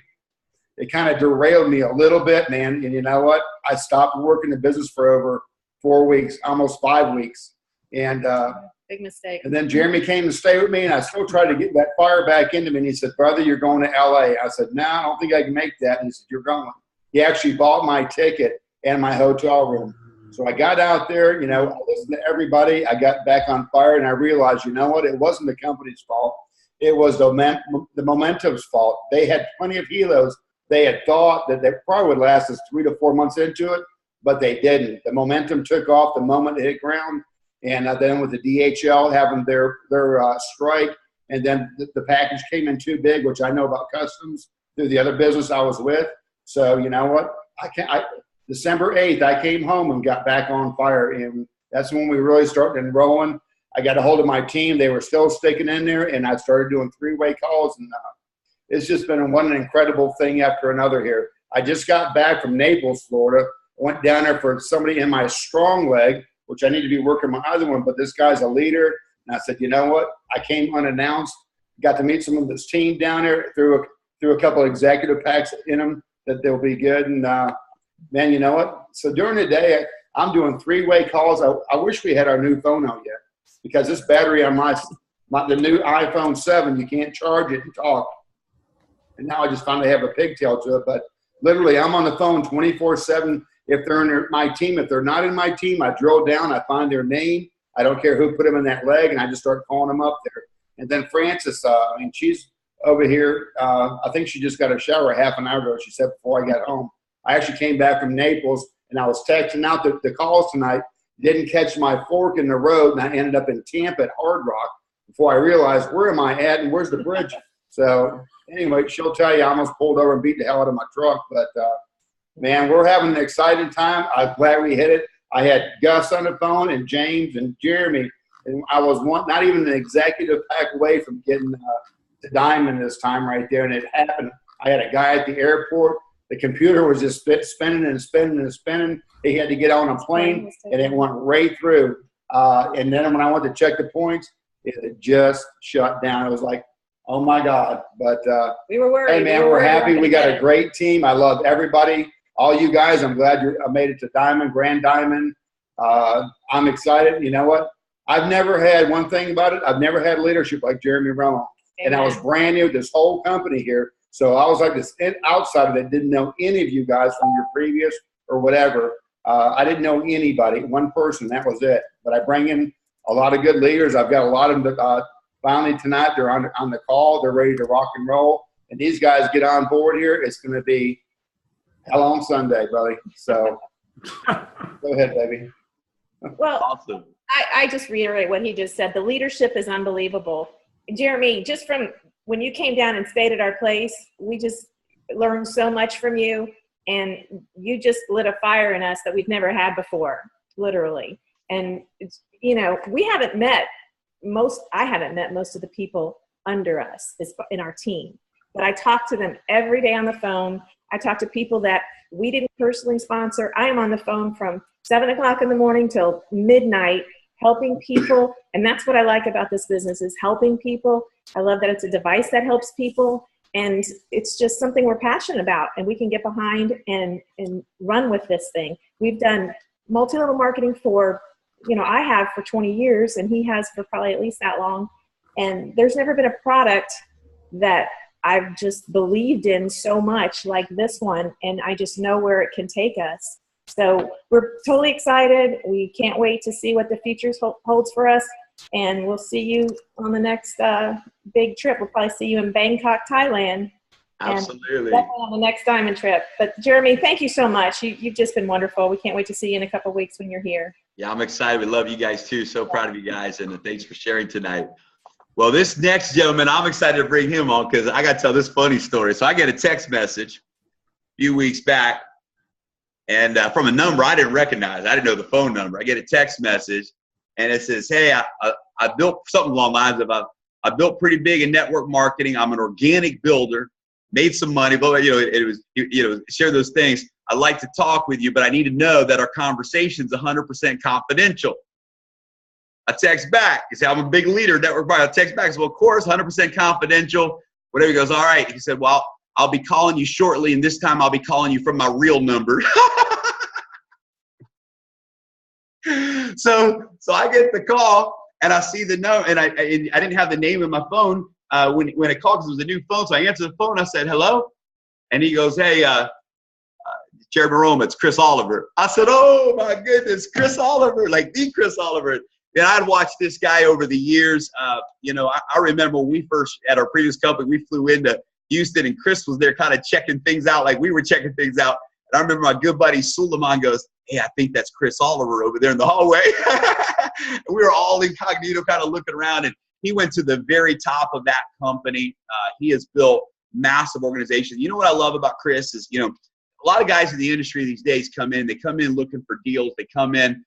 It kind of derailed me a little bit, man. And you know what? I stopped working the business for over 4 weeks, almost 5 weeks. And big mistake. And then Jeremy came to stay with me, and I still tried to get that fire back into me. And he said, "Brother, you're going to LA." I said, "No, I don't think I can make that." And he said, "You're going." He actually bought my ticket and my hotel room. So I got out there, I listened to everybody. I got back on fire, and I realized, you know what? It wasn't the company's fault. It was the momentum's fault. They had plenty of helos. They had thought that they probably would last us 3 to 4 months into it, but they didn't. The momentum took off the moment it hit ground. And then with the DHL having their strike, and then the package came in too big, which I know about customs through the other business I was with. So you know what? December 8th, I came home and got back on fire, and that's when we really started enrolling. I got a hold of my team; they were still sticking in there, and I started doing 3-way calls, and it's just been one incredible thing after another here. I just got back from Naples, Florida. Went down there for somebody in my strong leg, which I need to be working my other one, but this guy's a leader. And I said, you know what? I came unannounced, got to meet some of this team down there, threw a couple of executive packs in them that they'll be good. And man, you know what? So during the day, I'm doing 3-way calls. I wish we had our new phone out yet, because this battery on the new iPhone 7, you can't charge it and talk. And now I just finally have a pigtail to it. But literally, I'm on the phone 24/7. If they're in my team, if they're not in my team, I drill down, I find their name. I don't care who put them in that leg, and I just start calling them up there. And then Francis, she's over here. I think she just got a shower half an hour ago, she said, before I got home. I actually came back from Naples, and I was texting out the calls tonight, didn't catch my fork in the road, and I ended up in Tampa at Hard Rock before I realized, where am I at and where's the bridge? So anyway, she'll tell you I almost pulled over and beat the hell out of my truck, but man, we're having an exciting time. I'm glad we hit it. I had Gus on the phone and James and Jeremy, and I was not even an executive pack away from getting to Diamond this time right there, and it happened. I had a guy at the airport. The computer was just spinning and spinning and spinning. He had to get on a plane, and it went right through. And then when I went to check the points, it had just shut down. It was like, oh, my God. But we were worried. Hey, man, we're happy. We got a great team. I love everybody. All you guys, I'm glad I made it to Diamond, Grand Diamond. I'm excited. You know what? I've never had one thing about it. I've never had leadership like Jeremy Romo. And I was brand new to this whole company here. So I was like this outsider that didn't know any of you guys from your previous or whatever. I didn't know anybody, one person. That was it. But I bring in a lot of good leaders. I've got a lot of them finally tonight. They're on the call. They're ready to rock and roll. And these guys get on board here. It's going to be hell on Sunday, buddy. So go ahead, baby. Well, Awesome. I just reiterate what he just said. The leadership is unbelievable. Jeremy, just from when you came down and stayed at our place, we just learned so much from you, and you just lit a fire in us that we've never had before, literally. And, we haven't met I haven't met most of the people under us in our team, but I talk to them every day on the phone. I talk to people that we didn't personally sponsor. I am on the phone from 7 o'clock in the morning till midnight helping people. And that's what I like about this business, is helping people. I love that it's a device that helps people. And it's just something we're passionate about, and we can get behind and run with this thing. We've done multi-level marketing for, I have for 20 years, and he has for probably at least that long. And there's never been a product that I've just believed in so much like this one, and I just know where it can take us. So we're totally excited. We can't wait to see what the future holds for us. And we'll see you on the next big trip. We'll probably see you in Bangkok, Thailand. Absolutely. And definitely on the next diamond trip. But Jeremy, thank you so much. You've just been wonderful. We can't wait to see you in a couple of weeks when you're here. Yeah, I'm excited. We love you guys too. So proud of you guys, and thanks for sharing tonight. Well, this next gentleman, I'm excited to bring him on because I got to tell this funny story. So I get a text message a few weeks back, and from a number I didn't recognize. I didn't know the phone number. I get a text message, and it says, "Hey, I built something along the lines of I built pretty big in network marketing. I'm an organic builder, made some money, but it was share those things. I'd like to talk with you, but I need to know that our conversation's 100% confidential." I text back. He said, "I'm a big leader, network marketing." I text back. I said, "Well, of course, 100% confidential." Whatever. He goes, "All right." He said, "Well, I'll be calling you shortly, and this time I'll be calling you from my real number." So I get the call, and I see the note, and I didn't have the name in my phone when it called, because it was a new phone. So I answered the phone. I said, "Hello," and he goes, "Hey, Chairman Roma, it's Chris Oliver." I said, "Oh my goodness, Chris Oliver, like the Chris Oliver." And I'd watched this guy over the years. I remember when we first, at our previous company, we flew into Houston, and Chris was there kind of checking things out like we were checking things out. And I remember my good buddy Suleiman goes, "Hey, I think that's Chris Oliver over there in the hallway." And we were all incognito kind of looking around, and he went to the very top of that company. He has built massive organizations. You know what I love about Chris is, a lot of guys in the industry these days they come in looking for deals. They come in,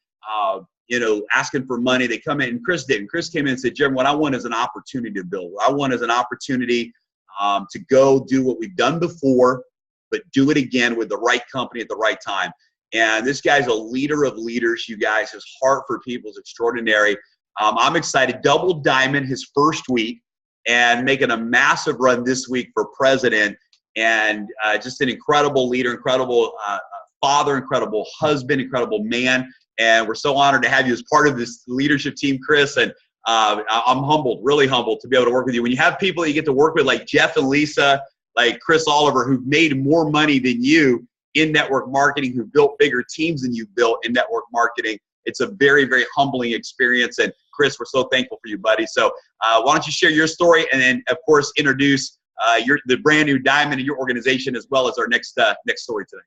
asking for money. They come in, and Chris didn't. Chris came in and said, "Jeremy, what I want is an opportunity to build. What I want is an opportunity to go do what we've done before, but do it again with the right company at the right time." And this guy's a leader of leaders, you guys. His heart for people is extraordinary. I'm excited. Double diamond his first week, and making a massive run this week for president. And just an incredible leader, incredible father, incredible husband, incredible man. And we're so honored to have you as part of this leadership team, Chris. And I'm humbled, really humbled to be able to work with you. When you have people that you get to work with like Jeff and Lisa, like Chris Oliver, who've made more money than you in network marketing, who built bigger teams than you've built in network marketing, it's a very, very humbling experience. And Chris, we're so thankful for you, buddy. So why don't you share your story, and then, of course, introduce the brand new diamond in your organization, as well as our next story today.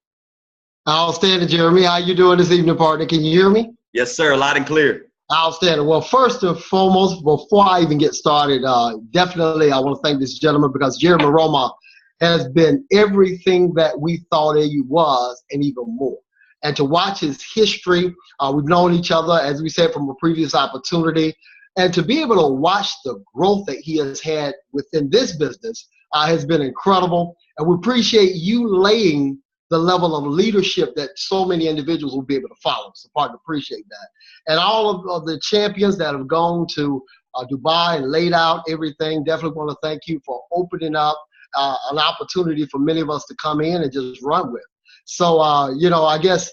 Outstanding, Jeremy. How you doing this evening, partner? Can you hear me? Yes, sir. Loud and clear. Outstanding. Well, first and foremost, before I even get started, definitely I want to thank this gentleman, because Jeremy Roma has been everything that we thought he was and even more. And to watch his history, we've known each other, as we said, from a previous opportunity, and to be able to watch the growth that he has had within this business has been incredible. And we appreciate you laying the level of leadership that so many individuals will be able to follow. So partner, appreciate that. And all of the champions that have gone to Dubai and laid out everything, definitely want to thank you for opening up an opportunity for many of us to come in and just run with. So, I guess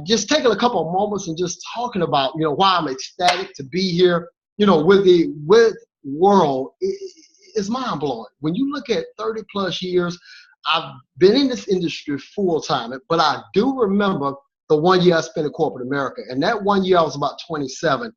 just taking a couple of moments and just talking about, why I'm ecstatic to be here, with world, it's mind blowing. When you look at 30 plus years, I've been in this industry full time, but I do remember the 1 year I spent in corporate America. And that 1 year I was about 27.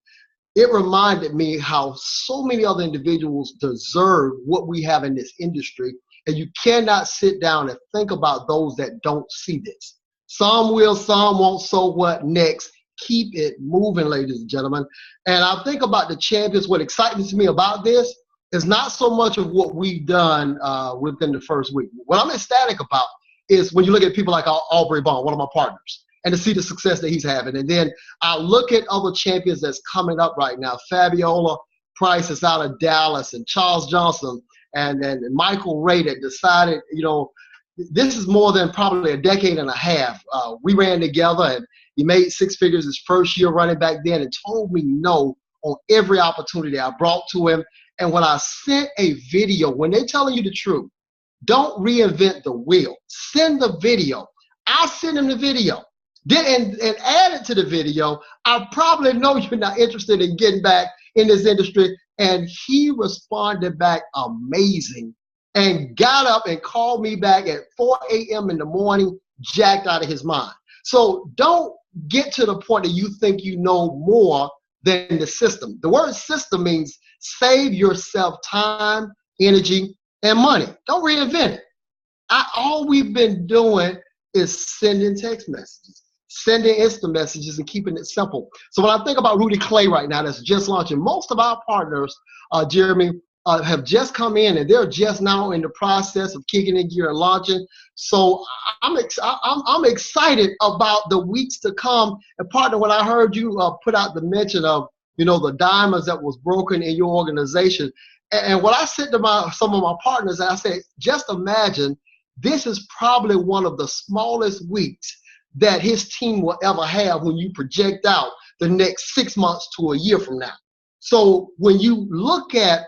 It reminded me how so many other individuals deserve what we have in this industry. And you cannot sit down and think about those that don't see this. Some will, some won't. So what next? Keep it moving, ladies and gentlemen. And I think about the champions. What excites me about this is not so much of what we've done within the first week. What I'm ecstatic about is when you look at people like Aubrey Bond, one of my partners, and to see the success that he's having. And then I look at other champions that's coming up right now. Fabiola Price is out of Dallas, and Charles Johnson and Michael Ray that decided, this is more than probably a decade and a half. We ran together, He made six figures his first year running back then and told me no on every opportunity I brought to him. And when I sent a video, when they're telling you the truth, don't reinvent the wheel. Send the video. I send him the video. Then and add it to the video. I probably know you're not interested in getting back in this industry. And he responded back amazing and got up and called me back at 4 a.m. in the morning, jacked out of his mind. So don't get to the point that you think you know more than the system. The word system means save yourself time, energy, and money. Don't reinvent it. All we've been doing is sending text messages, sending instant messages, and keeping it simple. So when I think about Rudy Clay right now that's just launching, most of our partners, Jeremy, have just come in and they're just now in the process of kicking in gear and launching. So I'm excited about the weeks to come. And partner, when I heard you put out the mention of, the diamonds that was broken in your organization, and what I said to some of my partners, I said, just imagine this is probably one of the smallest weeks that his team will ever have when you project out the next 6 months to a year from now. So when you look at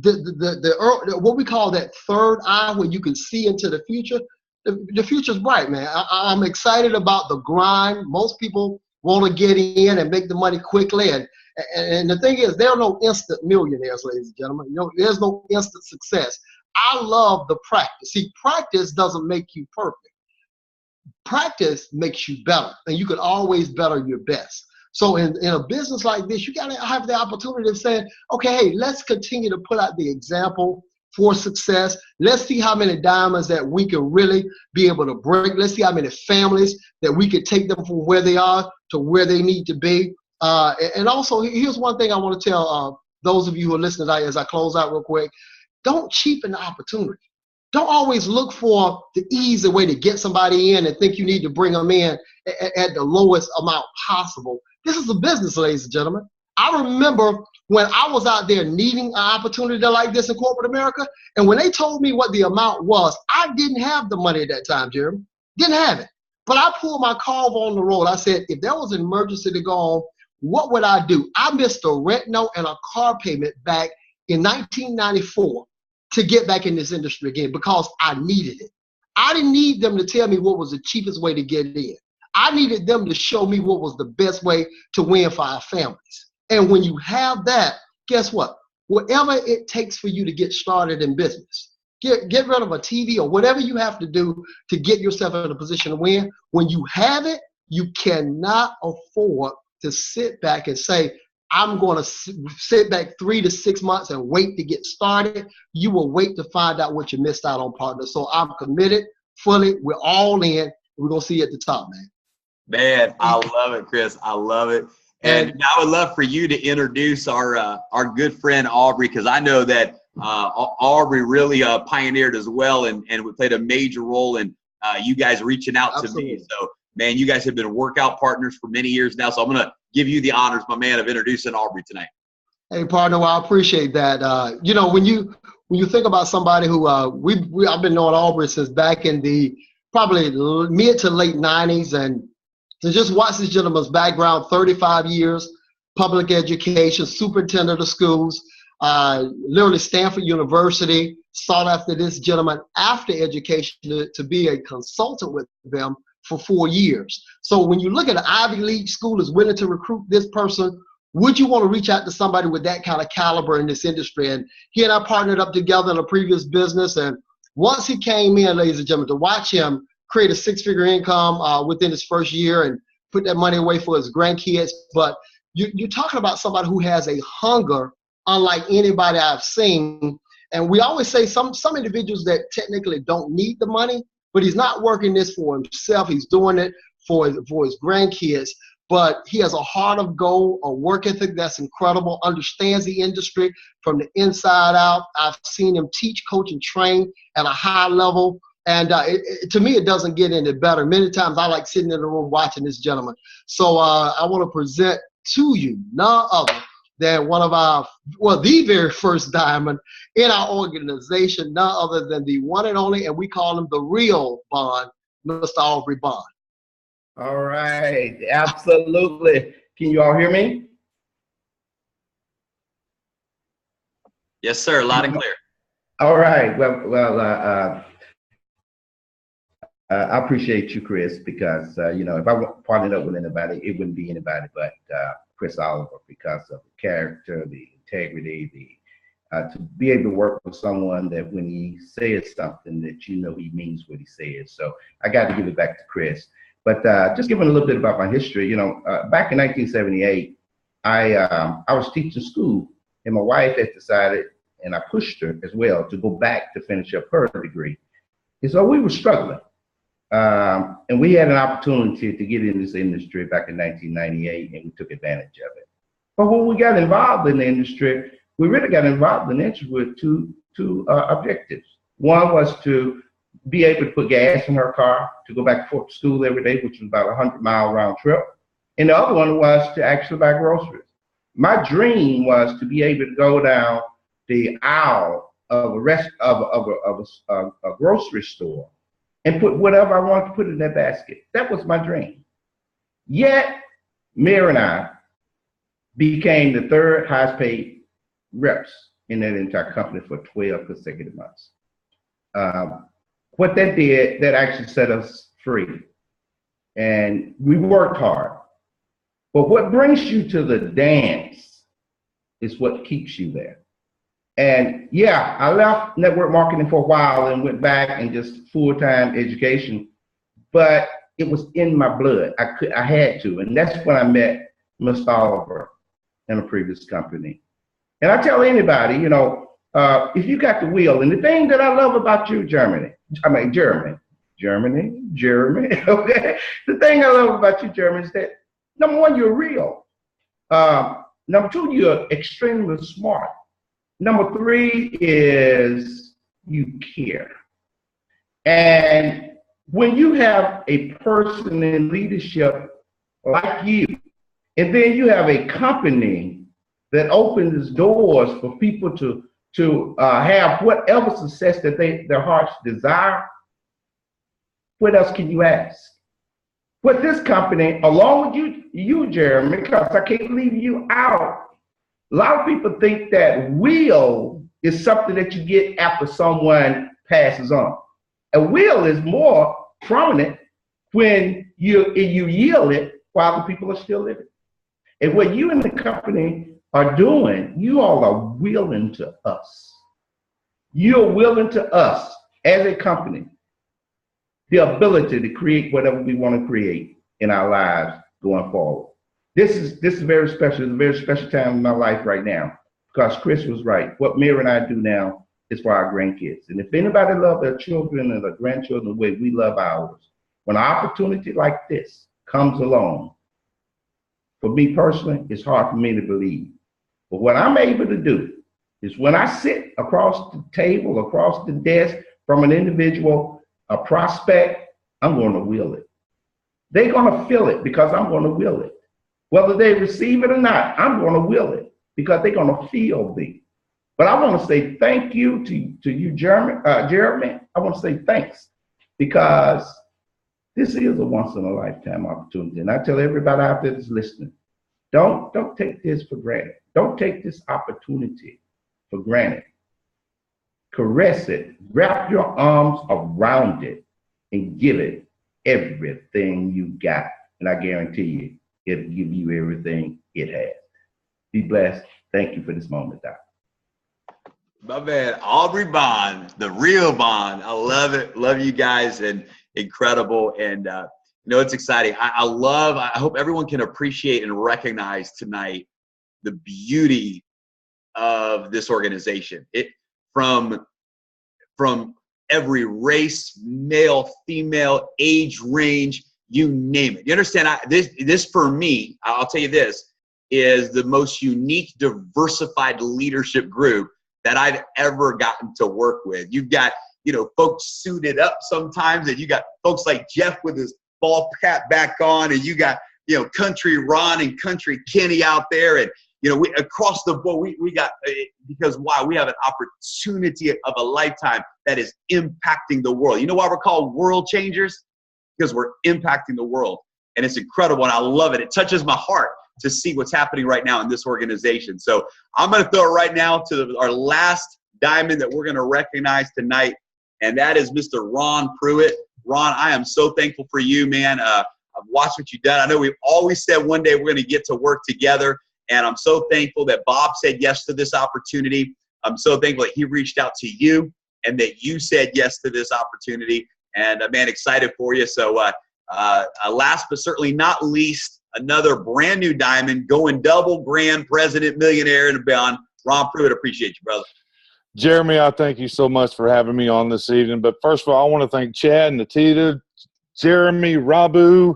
what we call that third eye, where you can see into the future, the future's bright, man. I'm excited about the grind. Most people want to get in and make the money quickly. And the thing is, there are no instant millionaires, ladies and gentlemen. There's no instant success. I love the practice. See, practice doesn't make you perfect. Practice makes you better, and you can always better your best. So in a business like this, you got to have the opportunity of saying, okay, hey, let's continue to put out the example for success. Let's see how many diamonds that we can really be able to break. Let's see how many families that we could take them from where they are to where they need to be. And also, here's one thing I want to tell those of you who are listening as I close out real quick. Don't cheapen the opportunity. Don't always look for the easy way to get somebody in and think you need to bring them in at the lowest amount possible. This is a business, ladies and gentlemen. I remember when I was out there needing an opportunity like this in corporate America, and when they told me what the amount was, I didn't have the money at that time, Jeremy. Didn't have it. But I pulled my car on the road. I said, if there was an emergency to go on, what would I do? I missed a rent note and a car payment back in 1994 to get back in this industry again because I needed it. I didn't need them to tell me what was the cheapest way to get in. I needed them to show me what was the best way to win for our families. And when you have that, guess what? Whatever it takes for you to get started in business, get rid of a TV or whatever you have to do to get yourself in a position to win. When you have it, you cannot afford to sit back and say, I'm going to sit back 3 to 6 months and wait to get started. You will wait to find out what you missed out on, partner. So I'm committed fully. We're all in. We're going to see you at the top, man. Man, I love it, Chris. I love it. And I would love for you to introduce our good friend Aubrey, because I know that Aubrey really pioneered as well and played a major role in you guys reaching out Absolutely. to me. So, man, you guys have been workout partners for many years now. So I'm going to give you the honors, my man, of introducing Aubrey tonight. Hey, partner, well, I appreciate that. When you think about somebody who I've been knowing Aubrey since back in the probably mid to late 90s, and to just watch this gentleman's background, 35 years, public education, superintendent of schools, literally Stanford University, sought after this gentleman after education to be a consultant with them for 4 years. So when you look at an Ivy League school is willing to recruit this person, would you want to reach out to somebody with that kind of caliber in this industry? And he and I partnered up together in a previous business. And once he came in, ladies and gentlemen, to watch him create a 6-figure income within his first year and put that money away for his grandkids. But you're talking about somebody who has a hunger unlike anybody I've seen. And we always say some individuals that technically don't need the money, but he's not working this for himself. He's doing it for his grandkids. But he has a heart of gold, a work ethic that's incredible, understands the industry from the inside out. I've seen him teach, coach, and train at a high level. And to me, it doesn't get any better. Many times I like sitting in the room watching this gentleman. So I want to present to you none other than the very first diamond in our organization, none other than the one and only, and we call him the real Bond, Mr. Aubrey Bond. All right, absolutely. Can you all hear me? Yes, sir. Loud and clear. All right. I appreciate you, Chris, because you know, if I partnered up with anybody, it wouldn't be anybody but Chris Oliver, because of the character, the integrity, to be able to work with someone that when he says something that you know he means what he says. So I got to give it back to Chris. But just giving a little bit about my history, you know, back in 1978, I was teaching school, and my wife had decided, and I pushed her as well, to go back to finish up her degree. And so we were struggling. And we had an opportunity to get in this industry back in 1998, and we took advantage of it. But when we got involved in the industry, we really got involved in the industry with two objectives. One was to be able to put gas in her car to go back and forth to school every day, which was about a 100-mile round trip. And the other one was to actually buy groceries. My dream was to be able to go down the aisle of a grocery store and put whatever I wanted to put in that basket. That was my dream. Yet, Mayor and I became the third highest paid reps in that entire company for 12 consecutive months. What that did, that actually set us free. And we worked hard. But what brings you to the dance is what keeps you there. And yeah, I left network marketing for a while and went back and just full-time education, but it was in my blood. I had to, and that's when I met Mr. Oliver in a previous company. And I tell anybody, you know, if you got the wheel, and the thing that I love about you, Jeremy, okay? The thing I love about you, Jeremy, is that number one, you're real. Number two, you're extremely smart. Number three is you care. And when you have a person in leadership like you, and then you have a company that opens doors for people to have whatever success that their hearts desire, what else can you ask? With this company, along with you, Jeremy, because I can't leave you out, a lot of people think that will is something that you get after someone passes on. A will is more prominent when you yield it while the people are still living. And what you and the company are doing, you all are willing to us. You're willing to us as a company the ability to create whatever we want to create in our lives going forward. This is very special. It's a very special time in my life right now, because Chris was right. What Mary and I do now is for our grandkids. And if anybody loves their children and their grandchildren the way we love ours, when an opportunity like this comes along, for me personally, it's hard for me to believe. But what I'm able to do is when I sit across the table, across the desk from an individual, a prospect, I'm going to will it. They're going to feel it because I'm going to will it. Whether they receive it or not, I'm going to will it because they're going to feel me. But I want to say thank you to you, Jeremy. I want to say thanks, because this is a once-in-a-lifetime opportunity. And I tell everybody out there that's listening, don't take this for granted. Don't take this opportunity for granted. Caress it, wrap your arms around it, and give it everything you got. And I guarantee you, it'll give you everything it has. Be blessed. Thank you for this moment, Doc. My man, Aubrey Bond, the real Bond. I love it. Love you guys, and incredible. And you know, it's exciting. I hope everyone can appreciate and recognize tonight the beauty of this organization. It from every race, male, female, age range, you name it. You understand? This for me, I'll tell you this, is the most unique, diversified leadership group that I've ever gotten to work with. You've got, you know, folks suited up sometimes, and you got folks like Jeff with his ball cap back on, and you got, you know, Country Ron and Country Kenny out there, and you know, we across the board, we got, because why? We have an opportunity of a lifetime that is impacting the world. You know why we're called world changers? Because we're impacting the world. and it's incredible, and I love it. It touches my heart to see what's happening right now in this organization. So I'm going to throw it right now to our last diamond that we're going to recognize tonight, and that is Mr. Ron Pruitt. Ron, I am so thankful for you, man. I've watched what you've done. I know we've always said one day we're going to get to work together, and I'm so thankful that Bob said yes to this opportunity. I'm so thankful that he reached out to you and that you said yes to this opportunity. And, man, excited for you. So last but certainly not least, another brand new diamond, going double grand president, millionaire, and beyond. Ron Pruitt, appreciate you, brother. Jeremy, I thank you so much for having me on this evening. But first of all, I want to thank Chad, Natita, Jeremy, Rabu,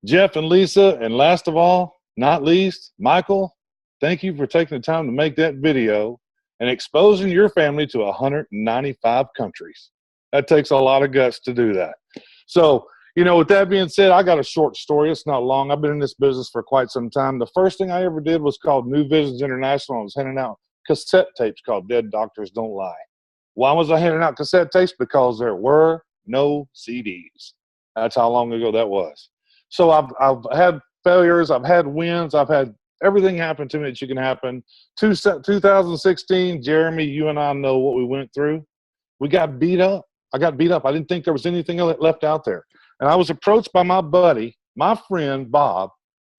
Jeff, and Lisa. And last of all, not least, Michael, thank you for taking the time to make that video and exposing your family to 195 countries. That takes a lot of guts to do that. So, you know, with that being said, I got a short story. It's not long. I've been in this business for quite some time. The first thing I ever did was called New Visions International. I was handing out cassette tapes called Dead Doctors Don't Lie. Why was I handing out cassette tapes? Because there were no CDs. That's how long ago that was. So I've had failures. I've had wins. I've had everything happen to me that you can happen. 2016, Jeremy, you and I know what we went through. We got beat up. I got beat up. I didn't think there was anything left out there. And I was approached by my buddy, my friend, Bob,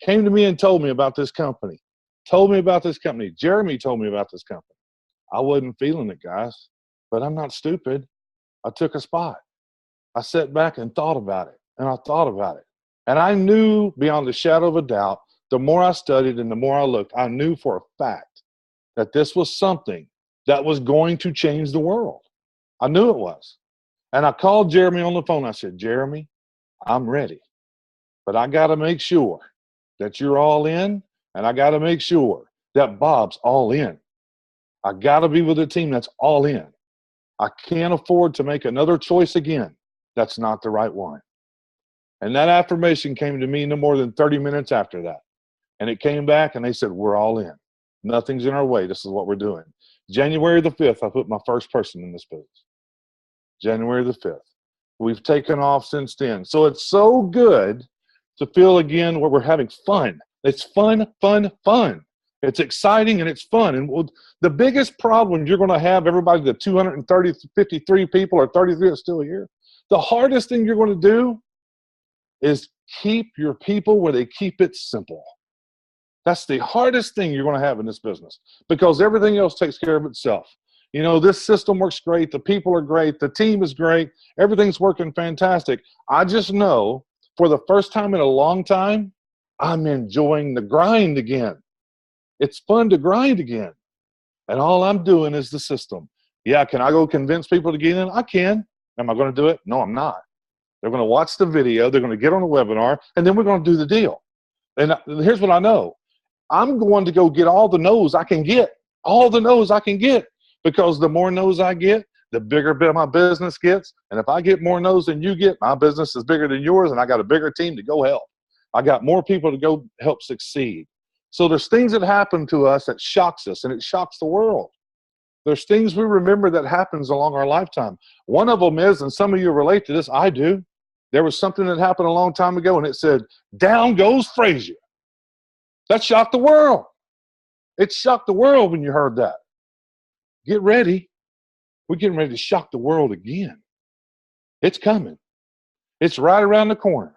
came to me and told me about this company. Jeremy told me about this company. I wasn't feeling it, guys, but I'm not stupid. I took a spot. I sat back and thought about it, and I thought about it. And I knew beyond a shadow of a doubt, the more I studied and the more I looked, I knew for a fact that this was something that was going to change the world. I knew it was. And I called Jeremy on the phone. I said, Jeremy, I'm ready, but I got to make sure that you're all in, and I got to make sure that Bob's all in. I got to be with a team that's all in. I can't afford to make another choice again. That's not the right one. And that affirmation came to me no more than 30 minutes after that. And it came back and they said, we're all in. Nothing's in our way. This is what we're doing. January the 5th, I put my first person in this business. January the 5th. We've taken off since then. So it's so good to feel again where we're having fun. It's fun, fun, fun. It's exciting and it's fun. And the biggest problem you're going to have, everybody, the 53 people or 33 are still here, the hardest thing you're going to do is keep your people where they keep it simple. That's the hardest thing you're going to have in this business because everything else takes care of itself. You know, this system works great. The people are great. The team is great. Everything's working fantastic. I just know for the first time in a long time, I'm enjoying the grind again. It's fun to grind again. And all I'm doing is the system. Yeah, can I go convince people to get in? I can. Am I going to do it? No, I'm not. They're going to watch the video. They're going to get on the webinar, and then we're going to do the deal. And here's what I know. I'm going to go get all the no's I can get. All the no's I can get. Because the more no's I get, the bigger my business gets. And if I get more no's than you get, my business is bigger than yours, and I got a bigger team to go help. I got more people to go help succeed. So there's things that happen to us that shocks us, and it shocks the world. There's things we remember that happens along our lifetime. One of them is, and some of you relate to this, I do. There was something that happened a long time ago, and it said, down goes Frazier. That shocked the world. It shocked the world when you heard that. Get ready. We're getting ready to shock the world again. It's coming. It's right around the corner.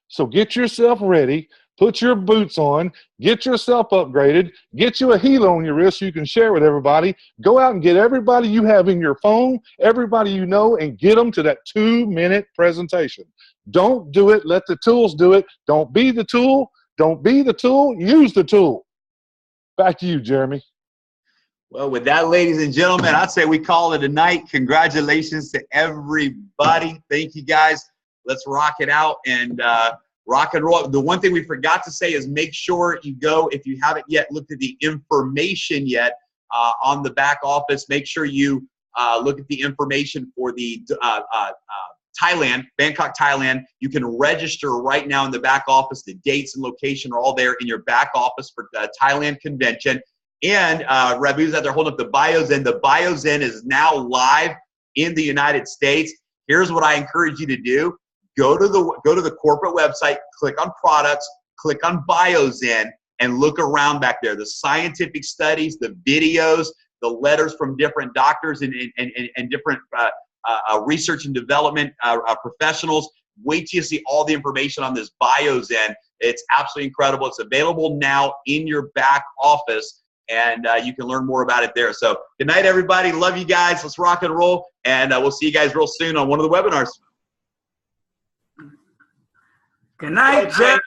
So get yourself ready. Put your boots on. Get yourself upgraded. Get you a Helo on your wrist so you can share with everybody. Go out and get everybody you have in your phone, everybody you know, and get them to that 2-minute presentation. Don't do it. Let the tools do it. Don't be the tool. Don't be the tool. Use the tool. Back to you, Jeremy. Well, with that, ladies and gentlemen, I'd say we call it a night. Congratulations to everybody. Thank you, guys. Let's rock it out and rock and roll. The one thing we forgot to say is make sure you go, if you haven't yet looked at the information yet on the back office, make sure you look at the information for the Thailand, Bangkok, Thailand. You can register right now in the back office. The dates and location are all there in your back office for the Thailand convention. And Rabu's out there holding up the BioZen. The BioZen is now live in the United States. Here's what I encourage you to do. go to the corporate website, click on products, click on BioZen, and look around back there. The scientific studies, the videos, the letters from different doctors and different research and development professionals. Wait till you see all the information on this BioZen. It's absolutely incredible. It's available now in your back office, and you can learn more about it there. So good night, everybody. Love you guys. Let's rock and roll, and we'll see you guys real soon on one of the webinars. Good night, Jeff.